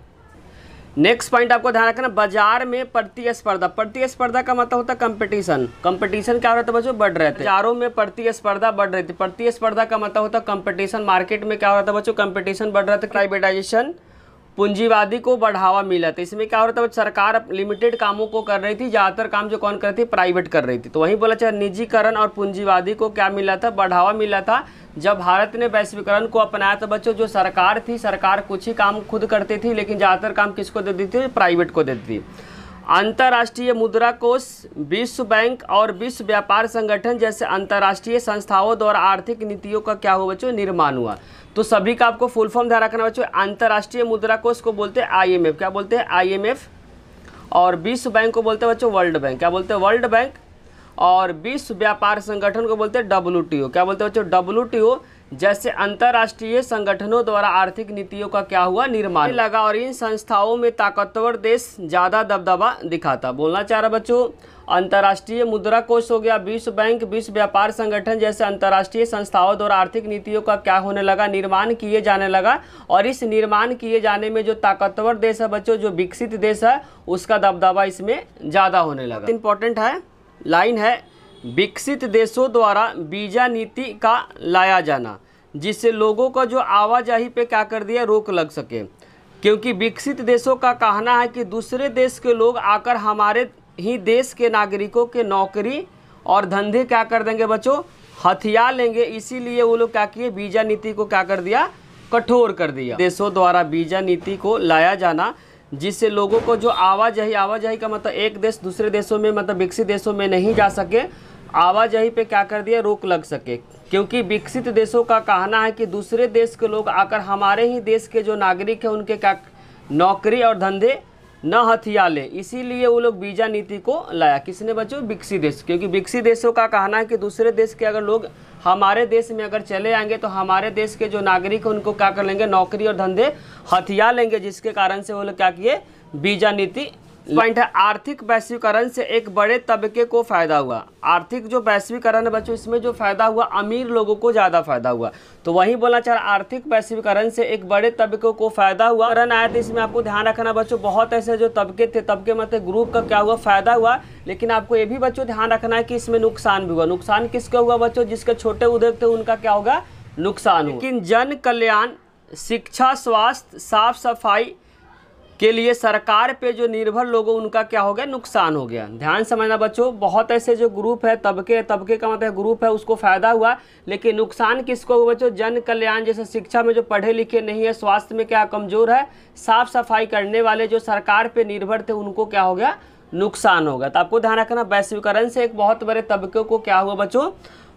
Speaker 1: नेक्स्ट पॉइंट आपको ध्यान रखना, बाजार में प्रतिस्पर्धा। प्रतिस्पर्धा का मतलब होता है कंपटीशन। कंपटीशन क्या हो रहा था बच्चों? बढ़ रहे थे। बाजारों में प्रतिस्पर्धा बढ़ रही थी। प्रतिस्पर्धा का मतलब होता है कंपटीशन। मार्केट में क्या हो रहा था बच्चों? कंपटीशन बढ़ रहा था। प्राइवेटाइजेशन, पूंजीवादी को बढ़ावा मिला था। इसमें क्या हो रहा था? सरकार लिमिटेड कामों को कर रही थी, ज़्यादातर काम जो कौन कर रही थी? प्राइवेट कर रही थी। तो वहीं बोला चाहे निजीकरण और पूंजीवादी को क्या मिला था? बढ़ावा मिला था। जब भारत ने वैश्वीकरण को अपनाया तो बच्चों जो सरकार थी, सरकार कुछ ही काम खुद करती थी, लेकिन ज़्यादातर काम किसको दे देती थी? प्राइवेट को देती थी। अंतर्राष्ट्रीय मुद्रा कोष, विश्व बैंक और विश्व व्यापार संगठन जैसे अंतर्राष्ट्रीय संस्थाओं द्वारा आर्थिक नीतियों का क्या हुआ बच्चों? निर्माण हुआ। तो सभी का आपको फुल फॉर्म ध्यान रखना बच्चों। अंतर्राष्ट्रीय मुद्रा कोष को बोलते हैं IMF। क्या बोलते हैं? IMF। और विश्व बैंक को बोलते हैं बच्चों वर्ल्ड बैंक। क्या बोलते हैं? World bank. और विश्व व्यापार संगठन को बोलते हैं WTO। क्या बोलते हैं बच्चों? WTO जैसे अंतर्राष्ट्रीय संगठनों द्वारा आर्थिक नीतियों का क्या हुआ? निर्माण लगा। और इन संस्थाओं में ताकतवर देश ज़्यादा दबदबा दिखाता। बोलना चाह रहा बच्चों, अंतर्राष्ट्रीय मुद्रा कोष हो गया, विश्व बैंक, विश्व व्यापार संगठन जैसे अंतर्राष्ट्रीय संस्थाओं द्वारा आर्थिक नीतियों का क्या होने लगा? निर्माण किए जाने लगा। और इस निर्माण किए जाने में जो ताकतवर देश है बच्चों, जो विकसित देश है, उसका दबदबा इसमें ज़्यादा होने लगा। इंपॉर्टेंट है, लाइन है, विकसित देशों द्वारा वीजा नीति का लाया जाना, जिससे लोगों का जो आवाजाही पे क्या कर दिया? रोक लग सके। क्योंकि विकसित देशों का कहना है कि दूसरे देश के लोग आकर हमारे ही देश के नागरिकों के नौकरी और धंधे क्या कर देंगे बच्चों, हथिया लेंगे। इसीलिए वो लोग क्या किए, वीज़ा नीति को क्या कर दिया, कठोर कर दिया। देशों द्वारा वीज़ा नीति को लाया जाना जिससे लोगों को जो आवाजाही का मतलब एक देश दूसरे देशों में मतलब विकसित देशों में नहीं जा सके, आवाजाही पे क्या कर दिया, रोक लग सके। क्योंकि विकसित देशों का कहना है कि दूसरे देश के लोग आकर हमारे ही देश के जो नागरिक हैं उनके क्या नौकरी और धंधे न हथिया ले, इसीलिए वो लोग वीज़ा नीति को लाया। किसने बच्चों, विकसित देश। क्योंकि विकसित देशों का कहना है कि दूसरे देश के अगर लोग हमारे देश में अगर चले आएंगे तो हमारे देश के जो नागरिक हैं उनको क्या कर लेंगे, नौकरी और धंधे हथिया लेंगे, जिसके कारण से वो लोग क्या किए, वीज़ा नीति। पॉइंट है, आर्थिक वैश्वीकरण से एक बड़े तबके को फ़ायदा हुआ। आर्थिक जो वैश्वीकरण है बच्चों, इसमें जो फ़ायदा हुआ अमीर लोगों को ज़्यादा फ़ायदा हुआ। तो वही बोलना चाह रहा, आर्थिक वैश्वीकरण से एक बड़े तबके को फ़ायदा हुआ। करन आया तो इसमें आपको ध्यान रखना बच्चों, बहुत ऐसे जो तबके थे, तबके मतलब ग्रुप का क्या हुआ, फ़ायदा हुआ। लेकिन आपको ये भी बच्चों ध्यान रखना है कि इसमें नुकसान भी हुआ। नुकसान किसका हुआ बच्चों, जिसके छोटे उद्योग थे उनका क्या होगा, नुकसान हुआ। लेकिन जन कल्याण, शिक्षा, स्वास्थ्य, साफ सफाई के लिए सरकार पे जो निर्भर लोगों उनका क्या हो गया, नुकसान हो गया। ध्यान समझना बच्चों, बहुत ऐसे जो ग्रुप है, तबके का मतलब ग्रुप है, उसको फायदा हुआ। लेकिन नुकसान किसको हुआ बच्चों, जन कल्याण, जैसे शिक्षा में जो पढ़े लिखे नहीं है, स्वास्थ्य में क्या कमजोर है, साफ सफाई करने वाले जो सरकार पे निर्भर थे उनको क्या हो गया, नुकसान हो गया। तो आपको ध्यान रखना, वैश्वीकरण से एक बहुत बड़े तबके को क्या हुआ बच्चों,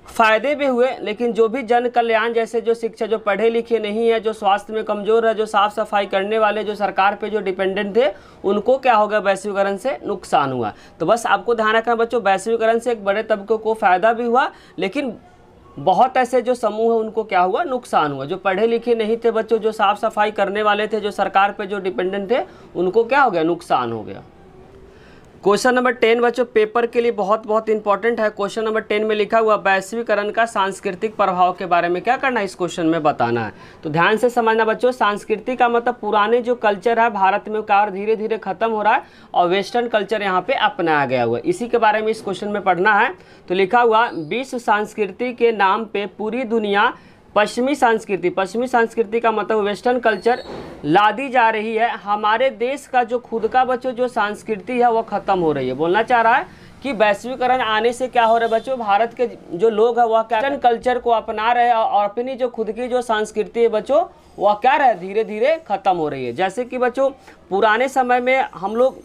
Speaker 1: फायदे भी हुए। लेकिन जो भी जन कल्याण, जैसे जो शिक्षा, जो पढ़े लिखे नहीं है, जो स्वास्थ्य में कमजोर है, जो साफ सफाई करने वाले, जो सरकार पे जो डिपेंडेंट थे, उनको क्या होगा, वैश्वीकरण से नुकसान हुआ। तो बस आपको ध्यान रखना बच्चों, वैश्वीकरण से एक बड़े तबके को फायदा भी हुआ, लेकिन बहुत ऐसे जो समूह है उनको क्या हुआ, नुकसान हुआ। जो पढ़े लिखे नहीं थे बच्चों, जो साफ सफाई करने वाले थे, जो सरकार पे जो डिपेंडेंट थे, उनको क्या हो गया, नुकसान हो गया। क्वेश्चन नंबर 10 बच्चों पेपर के लिए बहुत इंपॉर्टेंट है। क्वेश्चन नंबर 10 में लिखा हुआ वैश्वीकरण का सांस्कृतिक प्रभाव के बारे में क्या करना है, इस क्वेश्चन में बताना है। तो ध्यान से समझना बच्चों, संस्कृति का मतलब पुराने जो कल्चर है भारत में का धीरे धीरे खत्म हो रहा है और वेस्टर्न कल्चर यहाँ पे अपनाया गया हुआ है, इसी के बारे में इस क्वेश्चन में पढ़ना है। तो लिखा हुआ विश्व संस्कृति के नाम पे पूरी दुनिया पश्चिमी संस्कृति का मतलब वेस्टर्न कल्चर लादी जा रही है। हमारे देश का जो खुद का बच्चों जो संस्कृति है वो खत्म हो रही है। बोलना चाह रहा है कि वैश्वीकरण आने से क्या हो रहा है बच्चों, भारत के जो लोग हैं वह क्या वेस्टर्न कल्चर को अपना रहे हैं और अपनी जो खुद की जो संस्कृति है बच्चों वह क्या रहे, धीरे धीरे खत्म हो रही है। जैसे कि बच्चों पुराने समय में हम लोग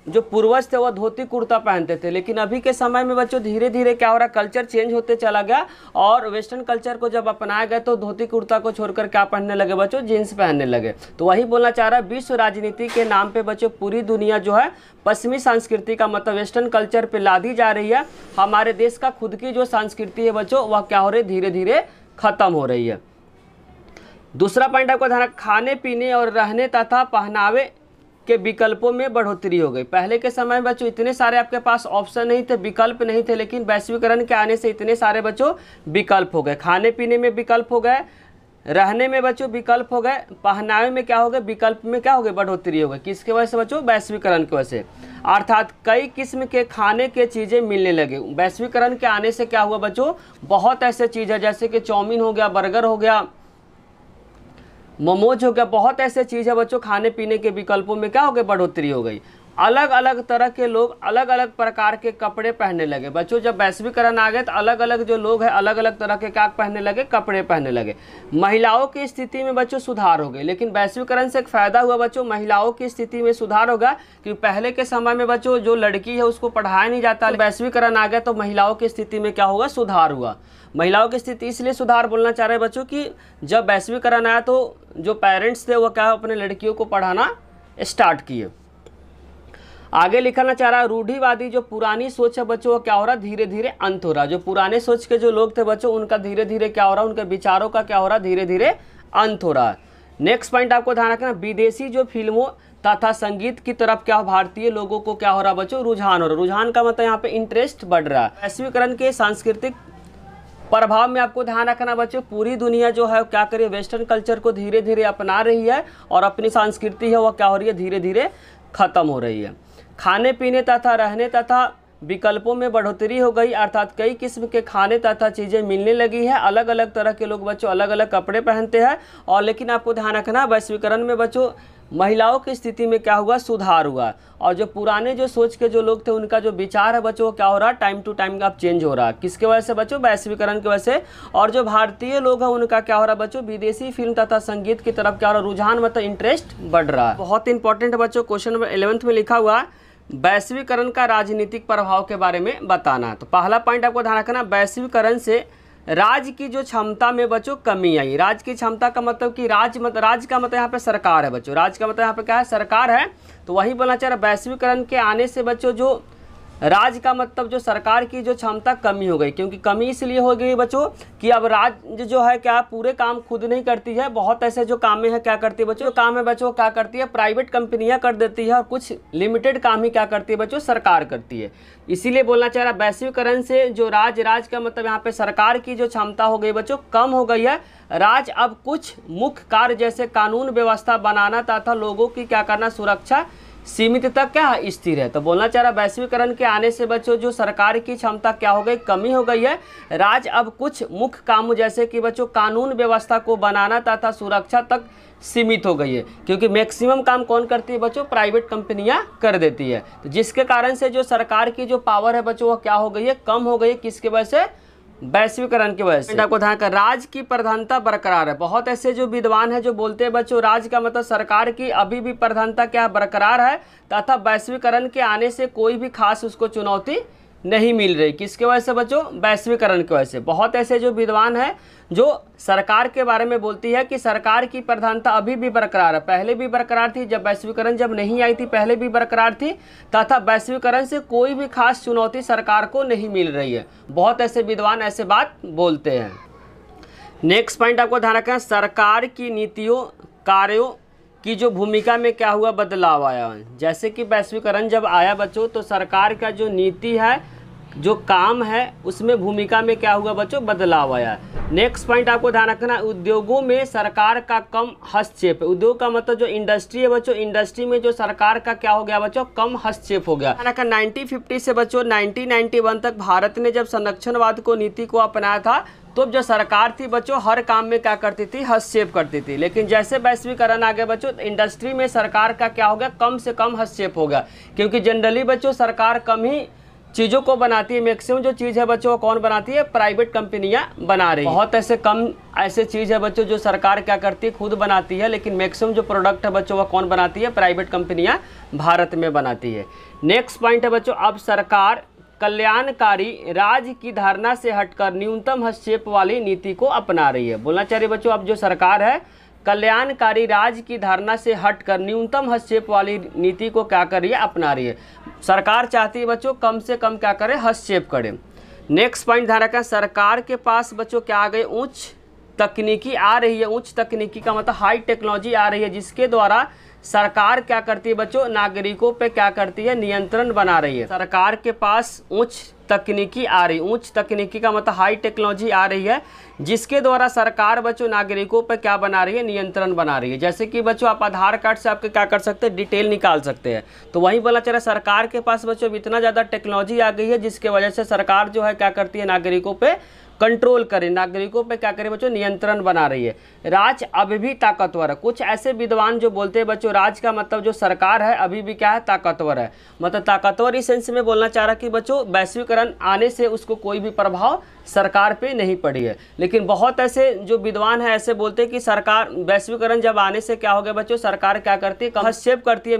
Speaker 1: जो पूर्वज थे वह धोती कुर्ता पहनते थे, लेकिन अभी के समय में बच्चों धीरे धीरे क्या हो रहा है, कल्चर चेंज होते चला गया और वेस्टर्न कल्चर को जब अपनाया गया तो धोती कुर्ता को छोड़कर क्या पहनने लगे बच्चों, जीन्स पहनने लगे। तो वही बोलना चाह रहा है, विश्व राजनीति के नाम पे बच्चों पूरी दुनिया जो है पश्चिमी संस्कृति का मतलब वेस्टर्न कल्चर पे लादी जा रही है। हमारे देश का खुद की जो संस्कृति है बच्चों वह क्या हो रही है, धीरे धीरे खत्म हो रही है। दूसरा पॉइंट आपको ध्यान, खाने पीने और रहने तथा पहनावे के विकल्पों में बढ़ोतरी हो गई। पहले के समय में बच्चों इतने सारे आपके पास ऑप्शन नहीं थे, विकल्प नहीं थे, लेकिन वैश्वीकरण के आने से इतने सारे बच्चों विकल्प हो गए। खाने पीने में विकल्प हो गए, रहने में बच्चों विकल्प हो गए, पहनावे में क्या हो गए, विकल्प में क्या हो गए, बढ़ोतरी हो गई। किसके वजह से बच्चों, वैश्वीकरण की वजह से। अर्थात कई किस्म के खाने के चीज़ें मिलने लगे। वैश्वीकरण के आने से क्या हुआ बच्चों, बहुत ऐसे चीज़ है जैसे कि चाउमीन हो गया, बर्गर हो गया, मोमोज हो गया, बहुत ऐसे चीज़ है बच्चों, खाने पीने के विकल्पों में क्या हो गई, बढ़ोतरी हो गई। अलग अलग तरह के लोग अलग अलग प्रकार के कपड़े पहनने लगे बच्चों। जब वैश्वीकरण आ गए तो अलग अलग जो लोग हैं अलग अलग तरह के क्या पहनने लगे, कपड़े पहनने लगे। महिलाओं की स्थिति में बच्चों सुधार हो गए, लेकिन वैश्वीकरण से एक फ़ायदा हुआ बच्चों, महिलाओं की स्थिति में सुधार होगा। क्योंकि पहले के समय में बच्चों जो लड़की है उसको पढ़ाया नहीं जाता, वैश्वीकरण आ गया तो महिलाओं की स्थिति में क्या होगा, सुधार हुआ। महिलाओं की स्थिति इसलिए सुधार बोलना चाह रहे हैं बच्चों कि जब वैश्वीकरण आया तो जो पेरेंट्स थे वो क्या अपने लड़कियों को पढ़ाना स्टार्ट किए। आगे लिखना चाह रहा है, रूढ़िवादी जो पुरानी सोच है बच्चों वो क्या हो रहा है, धीरे धीरे अंत हो रहा है। जो पुराने सोच के जो लोग थे बच्चों उनका धीरे धीरे क्या हो रहा है, उनके विचारों का क्या हो रहा है, धीरे धीरे अंत हो रहा है। नेक्स्ट पॉइंट आपको ध्यान रखना, विदेशी जो फिल्मों तथा संगीत की तरफ क्या भारतीय लोगों को क्या हो रहा है बच्चों, रुझान हो रहा है। रुझान का मतलब यहाँ पे इंटरेस्ट बढ़ रहा है। वैश्वीकरण के सांस्कृतिक प्रभाव में आपको ध्यान रखना बच्चों, पूरी दुनिया जो है क्या करिए, वेस्टर्न कल्चर को धीरे धीरे अपना रही है और अपनी संस्कृति है वह क्या हो रही है, धीरे धीरे खत्म हो रही है। खाने पीने तथा रहने तथा विकल्पों में बढ़ोतरी हो गई, अर्थात कई किस्म के खाने तथा चीज़ें मिलने लगी है। अलग अलग तरह के लोग बच्चों अलग अलग कपड़े पहनते हैं। और लेकिन आपको ध्यान रखना, वैश्वीकरण में बच्चों महिलाओं की स्थिति में क्या हुआ, सुधार हुआ। और जो पुराने जो सोच के जो लोग थे उनका जो विचार है बच्चों क्या हो रहा है, टाइम टू टाइम अब चेंज हो रहा है। किसके वजह से बच्चों, वैश्वीकरण की वजह से। और जो भारतीय लोग हैं उनका क्या हो रहा है बच्चों, विदेशी फिल्म तथा संगीत की तरफ क्या हो रहा है, रुझान मतलब इंटरेस्ट बढ़ रहा है। बहुत इंपॉर्टेंट है बच्चों, क्वेश्चन नंबर 11 में लिखा हुआ वैश्वीकरण का राजनीतिक प्रभाव के बारे में बताना। तो पहला पॉइंट आपको ध्यान रखना, वैश्वीकरण से राज्य की जो क्षमता में बच्चों कमी आई। राज्य की क्षमता का मतलब कि राज्य का मतलब यहाँ पे सरकार है बच्चों, राज्य का मतलब यहाँ पे क्या है, सरकार है। तो वही बोलना चाह रहा, वैश्वीकरण के आने से बच्चों जो राज्य का मतलब जो सरकार की जो क्षमता कमी हो गई। क्योंकि कमी इसलिए हो गई बच्चों कि अब राज्य जो है क्या पूरे काम खुद नहीं करती है, बहुत ऐसे जो काम है क्या करती है बच्चों, काम है बच्चों क्या करती है, प्राइवेट कंपनियां कर देती है। और कुछ लिमिटेड काम ही क्या करती है बच्चों, सरकार करती है। इसीलिए बोलना चाह रहा, वैश्वीकरण से जो राज्य का मतलब यहाँ पे सरकार की जो क्षमता हो गई बच्चों कम हो गई है। राज्य अब कुछ मुख्य कार्य जैसे कानून व्यवस्था बनाना तथा लोगों की क्या करना, सुरक्षा सीमित तक क्या है, स्थिर है। तो बोलना चाह रहा, वैश्वीकरण के आने से बच्चों जो सरकार की क्षमता क्या हो गई, कमी हो गई है। राज्य अब कुछ मुख्य काम जैसे कि बच्चों कानून व्यवस्था को बनाना तथा सुरक्षा तक सीमित हो गई है। क्योंकि मैक्सिमम काम कौन करती है बच्चों, प्राइवेट कंपनियां कर देती है। तो जिसके कारण से जो सरकार की जो पावर है बच्चों वो क्या हो गई है, कम हो गई है। किसके वजह से, वैश्वीकरण की वजह से। आपको ध्यान कर, राज्य की प्रधानता बरकरार है। बहुत ऐसे जो विद्वान है जो बोलते हैं बच्चों राज्य का मतलब सरकार की अभी भी प्रधानता क्या बरकरार है, तथा वैश्वीकरण के आने से कोई भी खास उसको चुनौती नहीं मिल रही। किसके वजह से बच्चों, वैश्वीकरण की वजह से। बहुत ऐसे जो विद्वान है जो सरकार के बारे में बोलती है कि सरकार की प्रधानता अभी भी बरकरार है, पहले भी बरकरार थी, जब वैश्वीकरण जब नहीं आई थी पहले भी बरकरार थी, तथा वैश्वीकरण से कोई भी खास चुनौती सरकार को नहीं मिल रही है। बहुत ऐसे विद्वान ऐसे बात बोलते हैं। नेक्स्ट पॉइंट आपको ध्यान रखना, सरकार की नीतियों कार्यों की जो भूमिका में क्या हुआ, बदलाव आया। जैसे कि वैश्वीकरण जब आया बच्चों तो सरकार का जो नीति है, जो काम है, उसमें भूमिका में क्या हुआ बच्चों, बदलाव आया। नेक्स्ट पॉइंट आपको ध्यान रखना, उद्योगों में सरकार का कम हस्तक्षेप। उद्योग का मतलब जो इंडस्ट्री है बच्चों, इंडस्ट्री में जो सरकार का क्या हो गया बच्चों, कम हस्तक्षेप हो गया। 1950 से बच्चों 1991 तक भारत ने जब संरक्षणवाद को नीति को अपनाया था तो जो सरकार थी बच्चों हर काम में क्या करती थी, हस्तक्षेप करती थी। लेकिन जैसे वैश्वीकरण आ गया बच्चों, इंडस्ट्री में सरकार का क्या हो गया, कम से कम हस्तक्षेप हो गया। क्योंकि जनरली बच्चों सरकार कम ही चीज़ों को बनाती है, मैक्सिमम जो चीज़ है बच्चों वो कौन बनाती है, प्राइवेट कंपनियां बना रही है। बहुत ऐसे कम ऐसे चीज़ है बच्चों जो सरकार क्या करती है, खुद बनाती है। लेकिन मैक्सिमम जो प्रोडक्ट है बच्चों वो कौन बनाती है, प्राइवेट कंपनियां भारत में बनाती है। नेक्स्ट पॉइंट है बच्चों, अब सरकार कल्याणकारी राज्य की धारणा से हटकर न्यूनतम हस्तक्षेप वाली नीति को अपना रही है। बोलना चाहिए बच्चों, अब जो सरकार है कल्याणकारी राज्य की धारणा से हटकर न्यूनतम हस्तक्षेप वाली नीति को क्या कर रही है, अपना रही है। सरकार चाहती है बच्चों कम से कम क्या करे, हस्तक्षेप करे। नेक्स्ट पॉइंट ध्यान रखें, सरकार के पास बच्चों क्या आ गए, उच्च तकनीकी आ रही है। उच्च तकनीकी का मतलब हाई टेक्नोलॉजी आ रही है, जिसके द्वारा सरकार क्या करती है बच्चों, नागरिकों पे क्या करती है, नियंत्रण बना रही है। सरकार के पास उच्च तकनीकी आ रही, उच्च तकनीकी का मतलब हाई टेक्नोलॉजी आ रही है, जिसके द्वारा सरकार बच्चों नागरिकों पे क्या बना रही है, नियंत्रण बना रही है। जैसे कि बच्चों आप आधार कार्ड से आपके क्या कर सकते हैं, डिटेल निकाल सकते हैं। तो वही बोला चला, सरकार के पास बच्चों इतना ज़्यादा टेक्नोलॉजी आ गई है जिसके वजह से सरकार जो है क्या करती है, नागरिकों पे कंट्रोल करे, नागरिकों पे क्या करे बच्चों, नियंत्रण बना रही है। राज्य अभी भी ताकतवर है। कुछ ऐसे विद्वान जो बोलते हैं बच्चों राज्य का मतलब जो सरकार है अभी भी क्या है, ताकतवर है। मतलब ताकतवर इस सेंस में बोलना चाह रहा कि बच्चों वैश्वीकरण आने से उसको कोई भी प्रभाव सरकार पे नहीं पड़ी है। लेकिन बहुत ऐसे जो विद्वान है ऐसे बोलते हैं कि सरकार वैश्वीकरण जब आने से क्या हो गया बच्चों, सरकार क्या करती है, हस्तक्षेप करती है।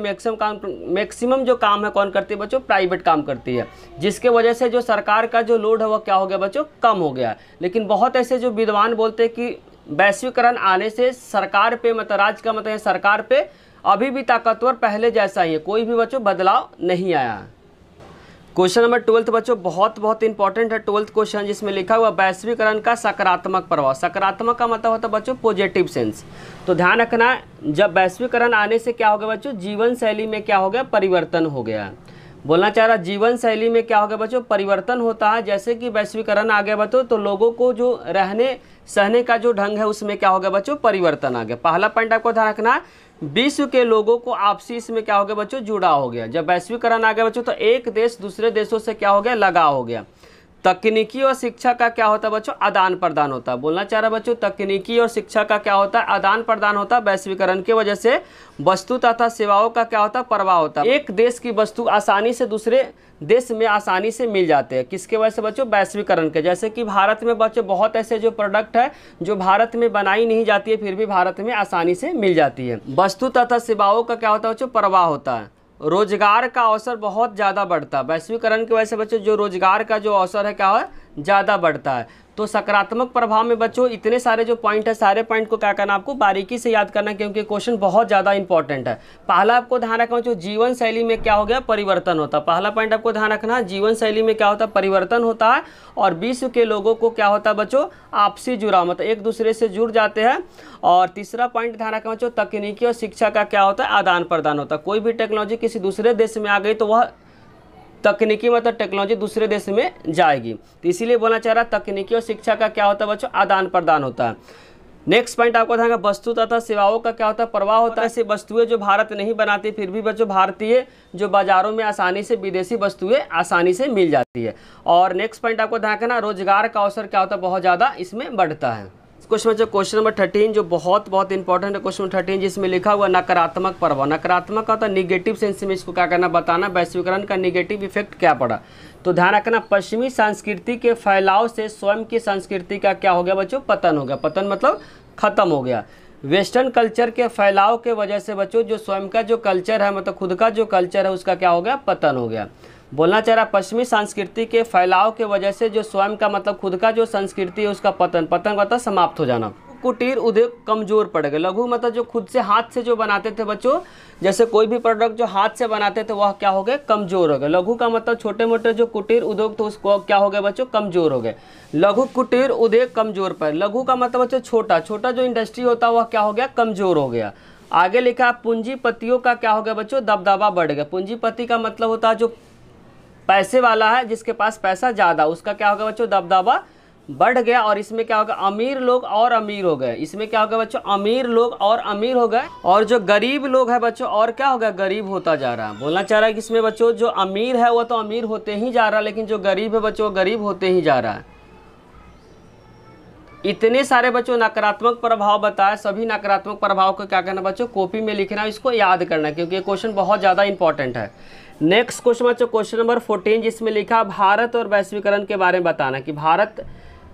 Speaker 1: मैक्सिमम जो काम है कौन करती है बच्चों, प्राइवेट काम करती है, जिसके वजह से जो सरकार का जो लोड है वो क्या हो गया बच्चों, कम हो गया। लेकिन बहुत ऐसे जो विद्वान बोलते हैं कि वैश्वीकरण आने से सरकार पे मतलब राज्य का मतलब सरकार पे अभी भी ताकतवर पहले जैसा ही है, कोई भी बच्चों बदलाव नहीं आया। क्वेश्चन नंबर 12 बच्चों बहुत इंपॉर्टेंट है 12th क्वेश्चन, जिसमें लिखा हुआ वैश्वीकरण का सकारात्मक प्रभाव। सकारात्मक का मतलब होता है बच्चों पॉजिटिव सेंस। तो ध्यान रखना, जब वैश्वीकरण आने से क्या हो गया बच्चों, जीवन शैली में क्या हो गया, परिवर्तन हो गया। बोलना चाह रहा जीवन शैली में क्या हो गया बच्चों, परिवर्तन होता है। जैसे कि वैश्वीकरण आ गया बच्चों, तो लोगों को जो रहने सहने का जो ढंग है उसमें क्या हो गया बच्चों, परिवर्तन आ गया। पहला पॉइंट आपको ध्यान रखना है, विश्व के लोगों को आपसी इसमें क्या हो गया बच्चों, जुड़ा हो गया। जब वैश्वीकरण आ गया बच्चों तो एक देश दूसरे देशों से क्या हो गया, लगा हो गया। तकनीकी और शिक्षा का क्या होता है बच्चों, आदान प्रदान होता है। बोलना चाह रहा बच्चों, तकनीकी और शिक्षा का क्या होता है, आदान प्रदान होता है। वैश्वीकरण की वजह से वस्तु तथा सेवाओं का क्या होता है, प्रवाह होता है। एक देश की वस्तु आसानी से दूसरे देश में आसानी से मिल जाते हैं। किसके वजह से बच्चों, वैश्वीकरण के। जैसे कि भारत में बच्चों बहुत ऐसे जो प्रोडक्ट है जो भारत में बनाई नहीं जाती है, फिर भी भारत में आसानी से मिल जाती है। वस्तु तथा सेवाओं का क्या होता है बच्चों, प्रवाह होता है। रोजगार का अवसर बहुत ज़्यादा बढ़ता है। वैश्वीकरण की वजह से बच्चों जो रोजगार का जो अवसर है क्या है, ज़्यादा बढ़ता है। तो सकारात्मक प्रभाव में बच्चों इतने सारे जो पॉइंट है, सारे पॉइंट को क्या करना, आपको बारीकी से याद करना, क्योंकि क्वेश्चन बहुत ज़्यादा इंपॉर्टेंट है। पहला आपको ध्यान रखना जो जीवन शैली में क्या हो गया, परिवर्तन होता है। पहला पॉइंट आपको ध्यान रखना, जीवन शैली में क्या होता है, परिवर्तन होता है। और विश्व के लोगों को क्या होता है बच्चों, आपसी जुड़ाव, मतलब एक दूसरे से जुड़ जाते हैं। और तीसरा पॉइंट ध्यान रखना बच्चों, तकनीकी और शिक्षा का क्या होता है, आदान प्रदान होता है। कोई भी टेक्नोलॉजी किसी दूसरे देश में आ गई तो वह तकनीकी मतलब टेक्नोलॉजी दूसरे देश में जाएगी। तो इसीलिए बोलना चाह रहा तकनीकी और शिक्षा का क्या होता है बच्चों, आदान प्रदान होता है। नेक्स्ट पॉइंट आपको ध्यान, वस्तु तथा सेवाओं का क्या होता है, प्रवाह होता है। ऐसी वस्तुएं जो भारत नहीं बनाती फिर भी बच्चों भारतीय जो बाजारों में आसानी से विदेशी वस्तुएं आसानी से मिल जाती है। और नेक्स्ट पॉइंट आपको ध्यान रखना, रोजगार का अवसर क्या होता है, बहुत ज़्यादा इसमें बढ़ता है। क्वेश्चन बच्चों क्वेश्चन नंबर 13 जो बहुत इंपॉर्टेंट है। क्वेश्चन 13 जिसमें लिखा हुआ नकारात्मक प्रभाव। नकारात्मक का होता है निगेटिव सेंस में, इसको क्या करना, बताना वैश्वीकरण का निगेटिव इफेक्ट क्या पड़ा। तो ध्यान रखना, पश्चिमी संस्कृति के फैलाव से स्वयं की संस्कृति का क्या हो गया बच्चों, पतन हो गया। पतन मतलब खत्म हो गया। वेस्टर्न कल्चर के फैलाव के वजह से बच्चों जो स्वयं का जो कल्चर है, मतलब खुद का जो कल्चर है उसका क्या हो गया, पतन हो गया। बोलना चाह रहा पश्चिमी संस्कृति के फैलाव के वजह से जो स्वयं का मतलब खुद का जो संस्कृति है उसका पतन मतलब समाप्त हो जाना। कुटीर उद्योग कमजोर पड़ गए। लघु मतलब जो खुद से हाथ से जो बनाते थे बच्चों, जैसे कोई भी प्रोडक्ट जो हाथ से बनाते थे वह क्या हो गए, कमजोर हो गए। लघु का मतलब छोटे मोटे जो कुटीर उद्योग तो उसको क्या हो गए बच्चों, कमजोर हो गए। लघु कुटीर उद्योग कमजोर पड़। लघु का मतलब बच्चों छोटा छोटा जो इंडस्ट्री होता है वह क्या हो गया, कमजोर हो गया। आगे लिखा पूंजीपतियों का क्या हो गया बच्चों, दबदबा बढ़ गया। पूंजीपति का मतलब होता है जो पैसे वाला है, जिसके पास पैसा ज़्यादा, उसका क्या होगा बच्चों, दबदबा बढ़ गया। और इसमें क्या होगा, अमीर लोग और अमीर हो गए। इसमें क्या होगा बच्चों, अमीर लोग और अमीर हो गए। और जो गरीब लोग हैं बच्चों और क्या हो गया, गरीब होता जा रहा है। बोलना चाह रहा है कि इसमें बच्चों जो अमीर है वो तो अमीर होते ही जा रहा है, लेकिन जो गरीब है बच्चों गरीब होते ही जा रहा है। इतने सारे बच्चों नकारात्मक प्रभाव बताए। सभी नकारात्मक प्रभाव को क्या करना बच्चों, कॉपी में लिखना, इसको याद करना, क्योंकि ये क्वेश्चन बहुत ज़्यादा इंपॉर्टेंट है। नेक्स्ट क्वेश्चन बच्चों क्वेश्चन नंबर 14 जिसमें लिखा भारत और वैश्वीकरण के बारे में बताना, कि भारत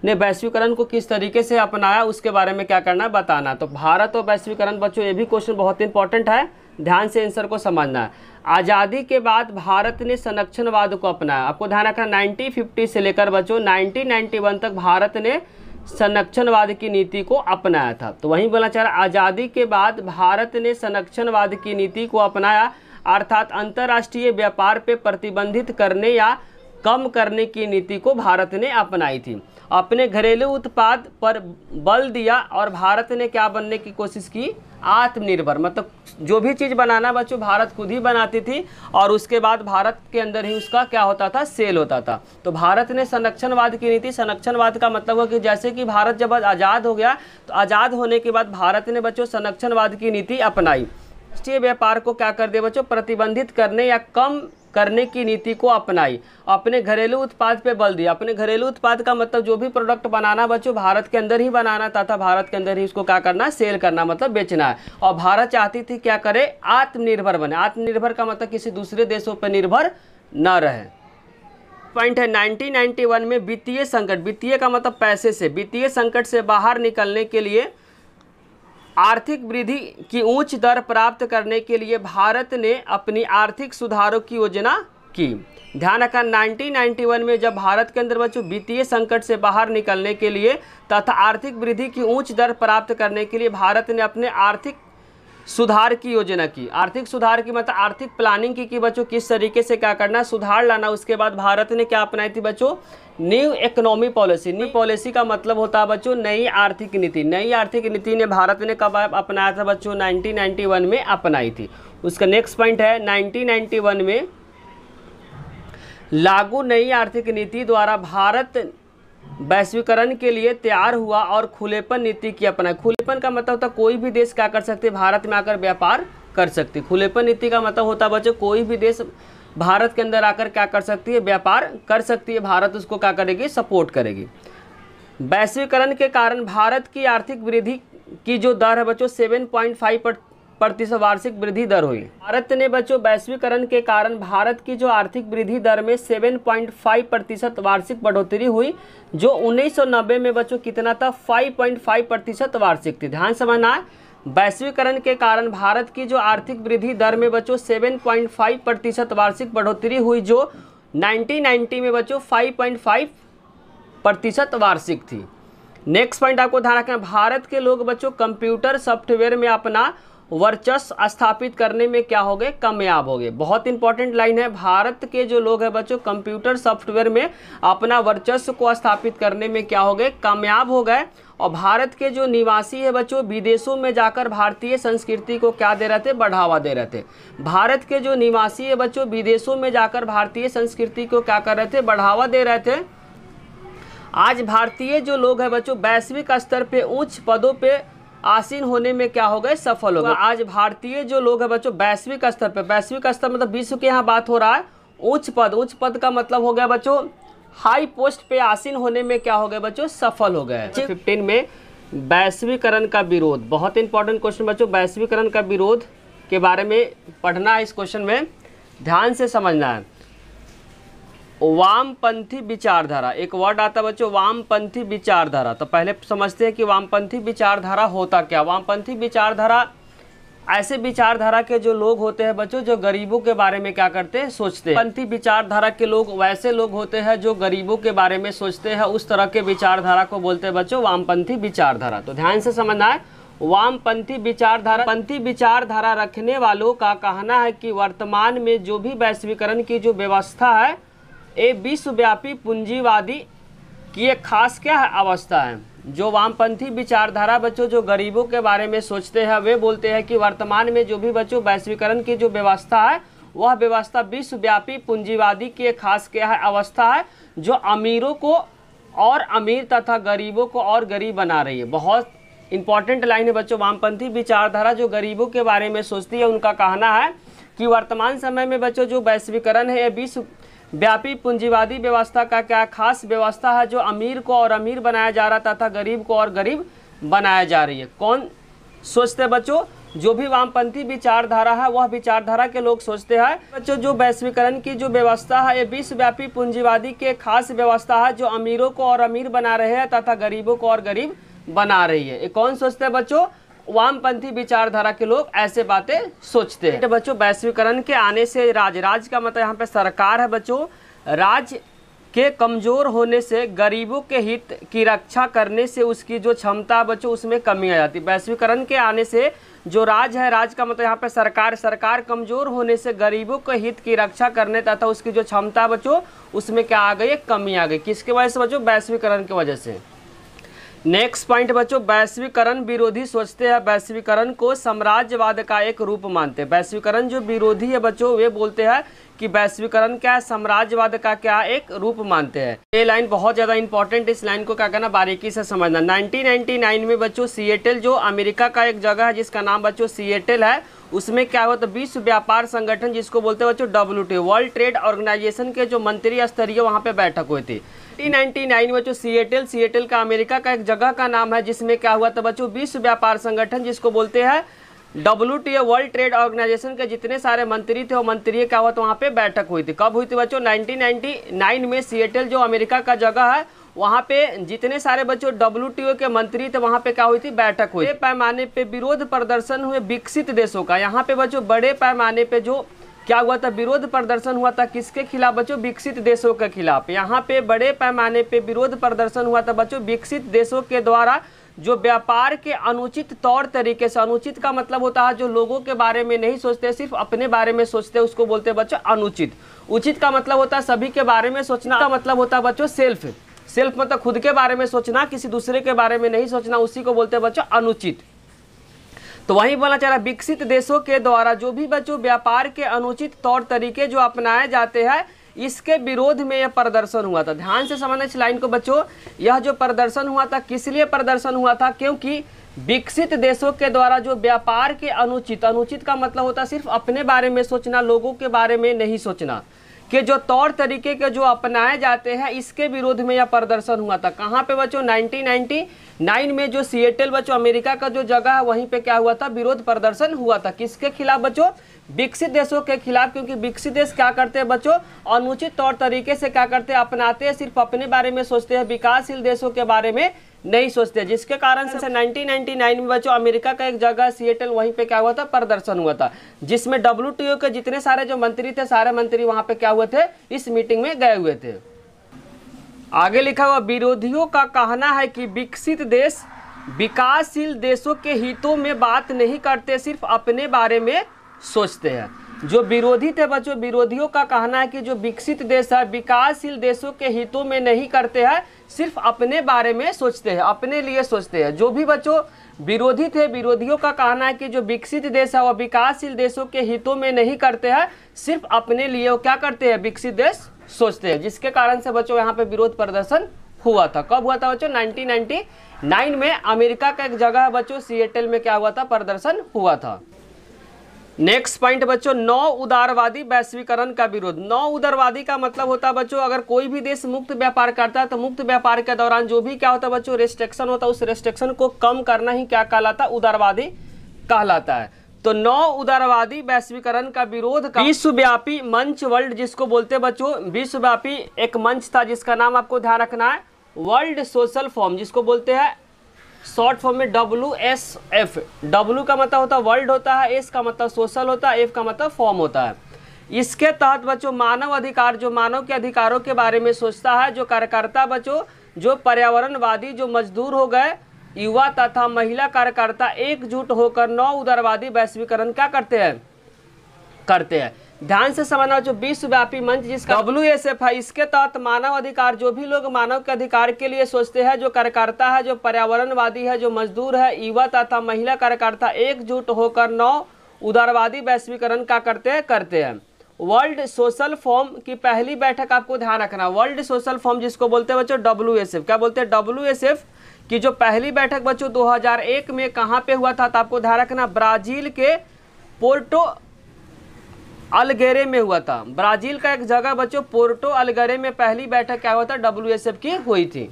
Speaker 1: ने वैश्वीकरण को किस तरीके से अपनाया उसके बारे में क्या करना है, बताना। तो भारत और वैश्वीकरण बच्चों ये भी क्वेश्चन बहुत इंपॉर्टेंट है, ध्यान से आंसर को समझना है। आज़ादी के बाद भारत ने संरक्षणवाद को अपनाया। आपको ध्यान रखना 1950 से लेकर बच्चों 1991 तक भारत ने संरक्षणवाद की नीति को अपनाया था। तो वहीं बोलना चाह रहा आज़ादी के बाद भारत ने संरक्षणवाद की नीति को अपनाया, अर्थात अंतर्राष्ट्रीय व्यापार पे प्रतिबंधित करने या कम करने की नीति को भारत ने अपनाई थी। अपने घरेलू उत्पाद पर बल दिया और भारत ने क्या बनने की कोशिश की, आत्मनिर्भर। मतलब जो भी चीज़ बनाना बच्चों भारत खुद ही बनाती थी और उसके बाद भारत के अंदर ही उसका क्या होता था, सेल होता था। तो भारत ने संरक्षणवाद की नीति, संरक्षणवाद का मतलब है कि जैसे कि भारत जब आज़ाद हो गया तो आज़ाद होने के बाद भारत ने बच्चों संरक्षणवाद की नीति अपनाई। राष्ट्रीय व्यापार को क्या कर दिया बच्चों, प्रतिबंधित करने या कम करने की नीति को अपनाई। अपने घरेलू उत्पाद पे बल दिया। अपने घरेलू उत्पाद का मतलब जो भी प्रोडक्ट बनाना बच्चों भारत के अंदर ही बनाना तथा भारत के अंदर ही उसको क्या करना, सेल करना, मतलब बेचना है। और भारत चाहती थी क्या करे, आत्मनिर्भर बने। आत्मनिर्भर का मतलब किसी दूसरे देशों पर निर्भर न रहे। पॉइंट है 1991 में वित्तीय संकट, वित्तीय का मतलब पैसे से, वित्तीय संकट से बाहर निकलने के लिए आर्थिक वृद्धि की उच्च दर प्राप्त करने के लिए भारत ने अपनी आर्थिक सुधारों की योजना की। ध्यान रखना 1991 में जब भारत के अंदर बच्चों वित्तीय संकट से बाहर निकलने के लिए तथा आर्थिक वृद्धि की उच्च दर प्राप्त करने के लिए भारत ने अपने आर्थिक सुधार की योजना की। आर्थिक सुधार की मतलब आर्थिक प्लानिंग की बच्चों किस तरीके से क्या करना, सुधार लाना। उसके बाद भारत ने क्या अपनाई थी बच्चों, new economy policy. New policy का मतलब होता है बच्चों नई आर्थिक नीति। नई आर्थिक नीति ने भारत ने कब अपनाया था बच्चों, 1991 में अपनाई थी। उसका नेक्स्ट पॉइंट है 1991 में लागू नई आर्थिक नीति द्वारा भारत वैश्वीकरण के लिए तैयार हुआ और खुलेपन नीति की अपनाई। खुलेपन का मतलब होता है कोई भी देश क्या कर सकते हैं, भारत में आकर व्यापार कर सकती है। खुलेपन नीति का मतलब होता है बच्चों कोई भी देश भारत के अंदर आकर क्या कर सकती है, व्यापार कर सकती है, भारत उसको क्या करेगी, सपोर्ट करेगी। वैश्वीकरण के कारण भारत की आर्थिक वृद्धि की जो दर है बच्चों 7.5% वार्षिक वृद्धि दर हुई। भारत ने बच्चों वैश्वीकरण के कारण भारत की जो आर्थिक वृद्धि दर में 7.5% वार्षिक बढ़ोतरी हुई, जो 1990 में बच्चों कितना था, 5.5% वार्षिक थी। ध्यान समझना है, वैश्वीकरण के कारण भारत की जो आर्थिक वृद्धि दर में बच्चों 7.5% वार्षिक बढ़ोतरी हुई, जो 1990 में बच्चों 5.5% वार्षिक थी। नेक्स्ट पॉइंट आपको ध्यान रखना, भारत के लोग बच्चों कंप्यूटर सॉफ्टवेयर में अपना वर्चस्व स्थापित करने में क्या हो गए, कामयाब हो गए। बहुत इंपॉर्टेंट लाइन है, भारत के जो लोग हैं बच्चों कंप्यूटर सॉफ्टवेयर में अपना वर्चस्व को स्थापित करने में क्या हो गए, कामयाब हो गए। और भारत के जो निवासी है बच्चों विदेशों में जाकर भारतीय संस्कृति को क्या दे रहे थे, बढ़ावा दे रहे थे। भारत के जो निवासी है बच्चों विदेशों में जाकर भारतीय संस्कृति को क्या कर रहे थे, बढ़ावा दे रहे थे। आज भारतीय जो लोग हैं बच्चों वैश्विक स्तर पे उच्च पदों पे आसीन होने में क्या हो गए, सफल हो गए। आज भारतीय जो लोग हैं बच्चों वैश्विक स्तर पे, वैश्विक स्तर मतलब विश्व के यहाँ बात हो रहा है, उच्च पद का मतलब हो गया बच्चों हाई पोस्ट पे आसीन होने में क्या हो गए बच्चों, सफल हो गए। 15 में वैश्वीकरण का विरोध, बहुत इंपॉर्टेंट क्वेश्चन बच्चों, वैश्वीकरण का विरोध के बारे में पढ़ना है, इस क्वेश्चन में ध्यान से समझना है। वामपंथी विचारधारा, एक वर्ड आता बच्चों वामपंथी विचारधारा। तो पहले समझते हैं कि वामपंथी विचारधारा होता क्या। वामपंथी विचारधारा ऐसे विचारधारा के जो लोग होते हैं बच्चों जो गरीबों के बारे में क्या करते हैं, सोचते हैं। वामपंथी विचारधारा के लोग वैसे लोग होते हैं जो गरीबों के बारे में सोचते हैं, उस तरह के विचारधारा को बोलते हैं बच्चों वामपंथी विचारधारा। तो ध्यान से समझना है, वामपंथी विचारधारा रखने वालों का कहना है कि वर्तमान में जो भी वैश्वीकरण की जो व्यवस्था है, ये विश्वव्यापी पूंजीवादी की एक खास क्या है, अवस्था है। जो वामपंथी विचारधारा बच्चों जो गरीबों के बारे में सोचते हैं, वे बोलते हैं कि वर्तमान में जो भी बच्चों वैश्वीकरण की जो व्यवस्था है, वह व्यवस्था विश्वव्यापी पूंजीवादी की एक खास क्या है, अवस्था है, जो अमीरों को और अमीर तथा गरीबों को और गरीब बना रही है। बहुत इंपॉर्टेंट लाइन है बच्चों, वामपंथी विचारधारा जो गरीबों के बारे में सोचती है, उनका कहना है कि वर्तमान समय में बच्चों जो वैश्वीकरण है, विश्व व्यापी पूंजीवादी व्यवस्था का क्या खास व्यवस्था है, जो अमीर को और अमीर बनाया जा रहा तथा गरीब को और गरीब बनाया जा रही है। कौन सोचते हैं बच्चों, जो भी वामपंथी विचारधारा है, वह विचारधारा के लोग सोचते हैं बच्चों जो वैश्वीकरण की जो व्यवस्था है, ये विश्वव्यापी पूंजीवादी के खास व्यवस्था है, जो अमीरों को और अमीर बना रहे हैं तथा गरीबों को और गरीब बना रही है। ये कौन सोचते हैं बच्चों, वामपंथी विचारधारा के लोग ऐसे बातें सोचते हैं। बच्चों वैश्वीकरण के आने से राज का मतलब यहाँ पे सरकार है बच्चों, राज के कमजोर होने से गरीबों के हित की रक्षा करने से उसकी जो क्षमता बच्चों उसमें कमी आ जाती है। वैश्वीकरण के आने से जो राज है, राज का मतलब यहाँ पे सरकार कमजोर होने से गरीबों के हित की रक्षा करने तथा उसकी जो क्षमता बच्चों उसमें क्या आ गई, कमी आ गई। किसके वजह से बच्चों, वैश्वीकरण की वजह से। नेक्स्ट पॉइंट बच्चों, वैश्वीकरण विरोधी सोचते हैं वैश्वीकरण को साम्राज्यवाद का एक रूप मानते हैं। वैश्वीकरण जो विरोधी है बच्चों, वे बोलते हैं कि वैश्वीकरण क्या है, साम्राज्यवाद का क्या एक रूप मानते हैं। ये लाइन बहुत ज़्यादा इंपॉर्टेंट, इस लाइन को क्या करना, बारीकी से समझना। 1999 में बच्चों सिएटल जो अमेरिका का एक जगह है जिसका नाम बच्चों सिएटल है, उसमें क्या हुआ, तो विश्व व्यापार संगठन जिसको बोलते हैं बच्चों WTO, वर्ल्ड ट्रेड ऑर्गेनाइजेशन के जो मंत्री स्तरीय वहाँ पे बैठक हुई थी 1999 में बच्चों। सिएटल का अमेरिका का एक जगह का नाम है, जिसमें क्या हुआ था बच्चों, विश्व व्यापार संगठन जिसको बोलते हैं WTO, वर्ल्ड ट्रेड ऑर्गेनाइजेशन के जितने सारे मंत्री थे, वो मंत्री क्या हुआ तो वहाँ पे बैठक हुई थी। कब हुई थी बच्चों, 1999 में। सिएटल जो अमेरिका का जगह है, वहाँ पे जितने सारे बच्चों WTO के मंत्री थे, वहाँ पे क्या हुई थी, बैठक हुई। बड़े पैमाने पे विरोध प्रदर्शन हुए विकसित देशों का। यहाँ पे बच्चों बड़े पैमाने पे जो क्या हुआ था, विरोध प्रदर्शन हुआ था, किसके खिलाफ बच्चों, विकसित देशों के खिलाफ। यहाँ पे बड़े पैमाने पे विरोध प्रदर्शन हुआ था बच्चों विकसित देशों के द्वारा जो व्यापार के अनुचित तौर तरीके से, अनुचित का मतलब होता है जो लोगों के बारे में नहीं सोचते, सिर्फ अपने बारे में सोचते, उसको बोलते हैं बच्चों अनुचित। उचित का मतलब होता है सभी के बारे में सोचना, का मतलब होता है बच्चों सेल्फ मतलब खुद के बारे में सोचना, किसी दूसरे के बारे में नहीं सोचना, उसी को बोलते हैं बच्चों अनुचित। तो वही बोलना चाह रहा, विकसित देशों के द्वारा जो भी बच्चों व्यापार के अनुचित तौर तरीके जो अपनाए जाते हैं, इसके विरोध में यह प्रदर्शन हुआ था। ध्यान से समझना इस लाइन को बच्चों, यह जो प्रदर्शन हुआ था किस लिए प्रदर्शन हुआ था, क्योंकि विकसित देशों के द्वारा जो व्यापार के अनुचित का मतलब होता है सिर्फ अपने बारे में सोचना, लोगों के बारे में नहीं सोचना, कि जो तौर तरीके के जो अपनाए जाते हैं, इसके विरोध में यह प्रदर्शन हुआ था। कहाँ पे बच्चों, 1999 में जो सिएटल बच्चों अमेरिका का जो जगह है वहीं पे क्या हुआ था, विरोध प्रदर्शन हुआ था। किसके खिलाफ बच्चों, विकसित देशों के खिलाफ, क्योंकि विकसित देश क्या करते हैं बच्चों, अनुचित तौर तरीके से क्या करते हैं, अपनाते हैं, सिर्फ अपने बारे में सोचते हैं, विकासशील देशों के बारे में नहीं सोचते, जिसके कारण से 1999 में बच्चों अमेरिका का एक जगह सिएटल वहीं पे क्या हुआ था, प्रदर्शन हुआ था, जिसमें WTO के जितने सारे जो मंत्री थे सारे मंत्री वहां पे क्या हुए थे, इस मीटिंग में गए हुए थे। आगे लिखा हुआ, विरोधियों का कहना है कि विकसित देश विकासशील देशों के हितों में बात नहीं करते, सिर्फ अपने बारे में सोचते हैं। जो विरोधी थे बच्चों, विरोधियों का कहना है कि जो विकसित देश है विकासशील देशों के हितों में नहीं करते हैं, सिर्फ अपने बारे में सोचते हैं, अपने लिए सोचते हैं। जो भी बच्चों विरोधी थे, विरोधियों का कहना है कि जो विकसित देश है वह विकासशील देशों के हितों में नहीं करते हैं, सिर्फ अपने लिए वो क्या करते हैं, विकसित देश सोचते हैं, जिसके कारण से बच्चों यहाँ पे विरोध प्रदर्शन हुआ था। कब हुआ था बच्चों, 1999 में अमेरिका का एक जगह है बच्चों सिएटल में क्या हुआ था, प्रदर्शन हुआ था। नेक्स्ट पॉइंट बच्चों, नौ उदारवादी वैश्वीकरण का विरोध। नौ उदारवादी का मतलब होता है बच्चों, अगर कोई भी देश मुक्त व्यापार करता है तो मुक्त व्यापार के दौरान जो भी क्या होता है बच्चों, रेस्ट्रिक्शन होता है, उस रेस्ट्रिक्शन को कम करना ही क्या कहलाता है, उदारवादी कहलाता है। तो नौ उदारवादी वैश्वीकरण का विरोध का विश्वव्यापी मंच, वर्ल्ड जिसको बोलते हैं बच्चों, विश्वव्यापी एक मंच था जिसका नाम आपको ध्यान रखना है, वर्ल्ड सोशल फोरम, जिसको बोलते हैं शॉर्ट फॉर्म में WSF। W का मतलब होता है वर्ल्ड होता है, S का मतलब सोशल होता है, F का मतलब फॉर्म होता है। इसके तहत बच्चों मानव अधिकार, जो मानव के अधिकारों के बारे में सोचता है, जो कार्यकर्ता बच्चों, जो पर्यावरणवादी, जो मजदूर हो गए, युवा तथा महिला कार्यकर्ता एकजुट होकर नौ उदारवादी वैश्वीकरण क्या करते हैं। ध्यान से समझना, जो विश्वव्यापी मंच जिसका WSF है, इसके तहत मानव अधिकार, जो भी लोग मानव के अधिकार के लिए सोचते हैं, जो कार्यकर्ता है, जो पर्यावरणवादी है, जो मजदूर है, युवा तथा महिला कार्यकर्ता एकजुट होकर नौ उदारवादी वैश्वीकरण का करते हैं। वर्ल्ड सोशल फोरम की पहली बैठक आपको ध्यान रखना, वर्ल्ड सोशल फोरम जिसको बोलते हैं बच्चों WSF, क्या बोलते हैं, WSF की जो पहली बैठक बच्चों 2001 में कहाँ पे हुआ था, तो आपको ध्यान रखना ब्राजील के पोर्टो अलगेरे में हुआ था। ब्राजील का एक जगह बच्चों पोर्टो अलगेरे में पहली बैठक क्या हुआ था, WSF की हुई थी।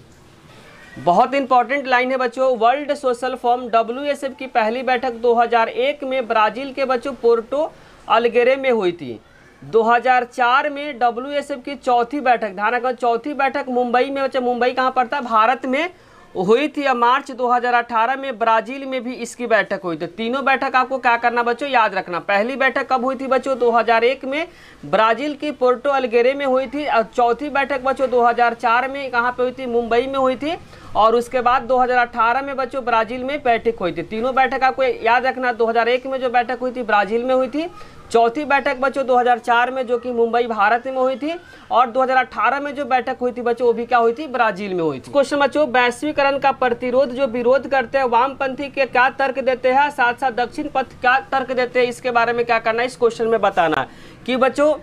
Speaker 1: बहुत इंपॉर्टेंट लाइन है बच्चों, वर्ल्ड सोशल फोरम WSF की पहली बैठक 2001 में ब्राजील के बच्चों पोर्टो अलगेरे में हुई थी। 2004 में WSF की चौथी बैठक, ध्यान रखना चौथी बैठक मुंबई में बच्चों, मुंबई कहाँ पड़ता है, भारत में हुई थी। मार्च 2018 में ब्राजील में भी इसकी बैठक हुई थी। तीनों बैठक आपको क्या करना बच्चों, याद रखना। पहली बैठक कब हुई थी बच्चों, 2001 में ब्राजील की पोर्टो अलगेरे में हुई थी, और चौथी बैठक बच्चों 2004 में कहाँ पे हुई थी, मुंबई में हुई थी, और उसके बाद 2018 में बच्चों ब्राजील में बैठक हुई थी। तीनों बैठक आपको याद रखना, 2001 में जो बैठक हुई थी ब्राजील में हुई थी, चौथी बैठक बच्चों 2004 में जो कि मुंबई भारत में हुई थी, और 2018 में जो बैठक हुई थी बच्चों वो भी क्या हुई थी, ब्राजील में हुई थी। क्वेश्चन बच्चों, वैश्वीकरण का प्रतिरोध, जो विरोध करते हैं वामपंथी के क्या तर्क देते हैं, साथ साथ दक्षिण पथ क्या तर्क देते हैं, इसके बारे में क्या करना है, इस क्वेश्चन में बताना है कि बच्चों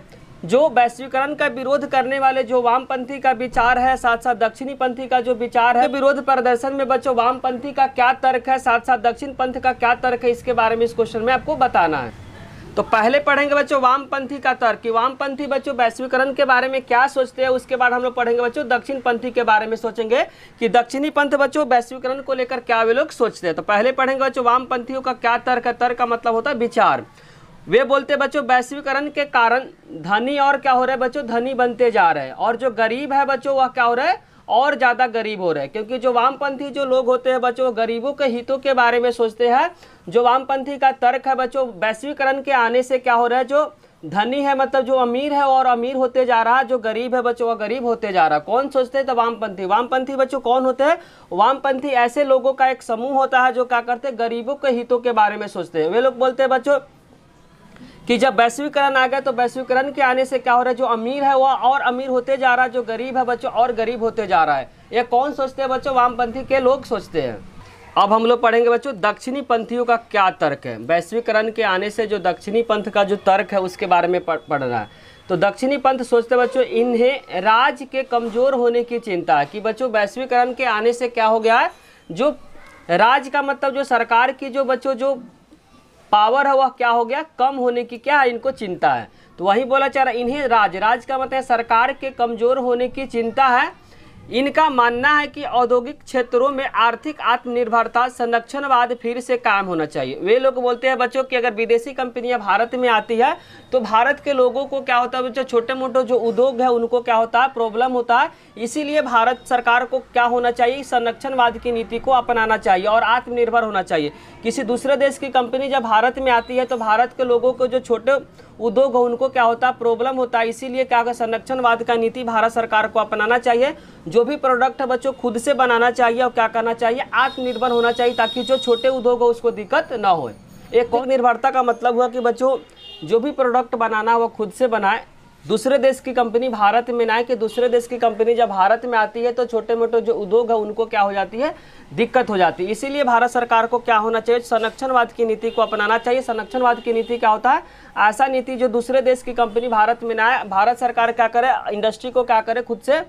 Speaker 1: जो वैश्वीकरण का विरोध करने वाले जो वामपंथी का विचार है, साथ साथ दक्षिणी पंथी का जो विचार है, विरोध प्रदर्शन में बच्चों वामपंथी का क्या तर्क है, साथ साथ दक्षिण पंथ का क्या तर्क है, इसके बारे में इस क्वेश्चन में आपको बताना है। तो पहले पढ़ेंगे बच्चों वामपंथी का तर्क, कि वामपंथी बच्चों वैश्वीकरण के बारे में क्या सोचते हैं। उसके बाद हम लोग पढ़ेंगे बच्चों दक्षिण पंथी के बारे में, सोचेंगे कि दक्षिणी पंथ बच्चों वैश्वीकरण को लेकर क्या वे लोग सोचते हैं। तो पहले पढ़ेंगे बच्चों वामपंथियों का क्या तर्क है। तर्क का मतलब होता है विचार। वे बोलते हैं बच्चों वैश्वीकरण के कारण धनी और क्या हो रहा है बच्चों, धनी बनते जा रहे हैं, और जो गरीब है बच्चों वह क्या हो रहा है, और ज़्यादा गरीब हो रहे हैं। क्योंकि जो वामपंथी जो लोग होते हैं बच्चों गरीबों के हितों के बारे में सोचते हैं। जो वामपंथी का तर्क है बच्चों, वैश्वीकरण के आने से क्या हो रहा है, जो धनी है मतलब जो अमीर है और अमीर होते जा रहा है, जो गरीब है बच्चों वह गरीब होते जा रहा है। कौन सोचते हैं, तो वामपंथी। वामपंथी बच्चों कौन होते हैं, वामपंथी ऐसे लोगों का एक समूह होता है जो क्या करते हैं, गरीबों के हितों के बारे में सोचते हैं। वे लोग बोलते हैं बच्चों कि जब वैश्वीकरण आ गया तो वैश्वीकरण के आने से क्या हो रहा है, जो अमीर है वह और अमीर होते जा रहा है, जो गरीब है बच्चों और गरीब होते जा रहा है। ये कौन सोचते हैं बच्चों, वामपंथी के लोग सोचते हैं। अब हम लोग पढ़ेंगे बच्चों दक्षिणी पंथियों का क्या तर्क है। वैश्वीकरण के आने से जो दक्षिणी पंथ का जो तर्क है उसके बारे में पढ़ना है। तो दक्षिणी पंथ सोचते बच्चों इन्हें राज्य के कमज़ोर होने की चिंता है कि बच्चों वैश्वीकरण के आने से क्या हो गया है, जो राज्य का मतलब जो सरकार की जो बच्चों जो पावर है वह क्या हो गया, कम होने की क्या है इनको चिंता है। तो वही बोला चाह रहा इन्हें राज्य का मतलब सरकार के कमज़ोर होने की चिंता है। इनका मानना है कि औद्योगिक क्षेत्रों में आर्थिक आत्मनिर्भरता संरक्षणवाद फिर से कायम होना चाहिए। वे लोग बोलते हैं बच्चों कि अगर विदेशी कंपनियां भारत में आती है तो भारत के लोगों को क्या होता है बच्चों, छोटे मोटे जो उद्योग है उनको क्या होता है, प्रॉब्लम होता है। इसीलिए भारत सरकार को क्या होना चाहिए, संरक्षणवाद की नीति को अपनाना चाहिए और आत्मनिर्भर होना चाहिए। किसी दूसरे देश की कंपनी जब भारत में आती है तो भारत के लोगों को जो छोटे उद्योग हो उनको क्या होता है, प्रॉब्लम होता है। इसीलिए क्या होगा, संरक्षणवाद का नीति भारत सरकार को अपनाना चाहिए। जो भी प्रोडक्ट है बच्चों खुद से बनाना चाहिए और क्या करना चाहिए, आत्मनिर्भर होना चाहिए, ताकि जो छोटे उद्योग हो उसको दिक्कत ना हो। एक निर्भरता का मतलब हुआ कि बच्चों जो भी प्रोडक्ट बनाना है वो खुद से बनाए, दूसरे देश की कंपनी भारत में ना आए कि दूसरे देश की कंपनी जब भारत में आती है तो छोटे मोटे जो उद्योग है उनको क्या हो जाती है, दिक्कत हो जाती है। इसीलिए भारत सरकार को क्या होना चाहिए, संरक्षणवाद की नीति को अपनाना चाहिए। संरक्षणवाद की नीति क्या होता है, ऐसा नीति जो दूसरे देश की कंपनी भारत में ना आए, भारत सरकार क्या करे, इंडस्ट्री को क्या करे, खुद से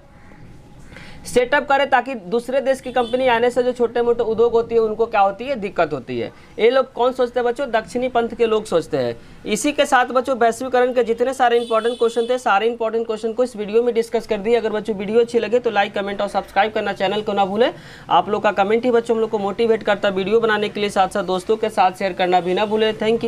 Speaker 1: सेटअप करे, ताकि दूसरे देश की कंपनी आने से जो छोटे मोटे उद्योग होती है उनको क्या होती है, दिक्कत होती है। ये लोग कौन सोचते हैं बच्चों, दक्षिणी पंथ के लोग सोचते हैं। इसी के साथ बच्चों वैश्वीकरण के जितने सारे इंपॉर्टेंट क्वेश्चन थे, सारे इंपॉर्टेंट क्वेश्चन को इस वीडियो में डिस्कस कर दिए। अगर बच्चों वीडियो अच्छी लगे तो लाइक, कमेंट और सब्सक्राइब करना चैनल को ना भूलें। आप लोग का कमेंट ही बच्चों हम लोग को मोटिवेट करता है वीडियो बनाने के लिए, साथ साथ दोस्तों के साथ शेयर करना भी ना भूलें। Thank you.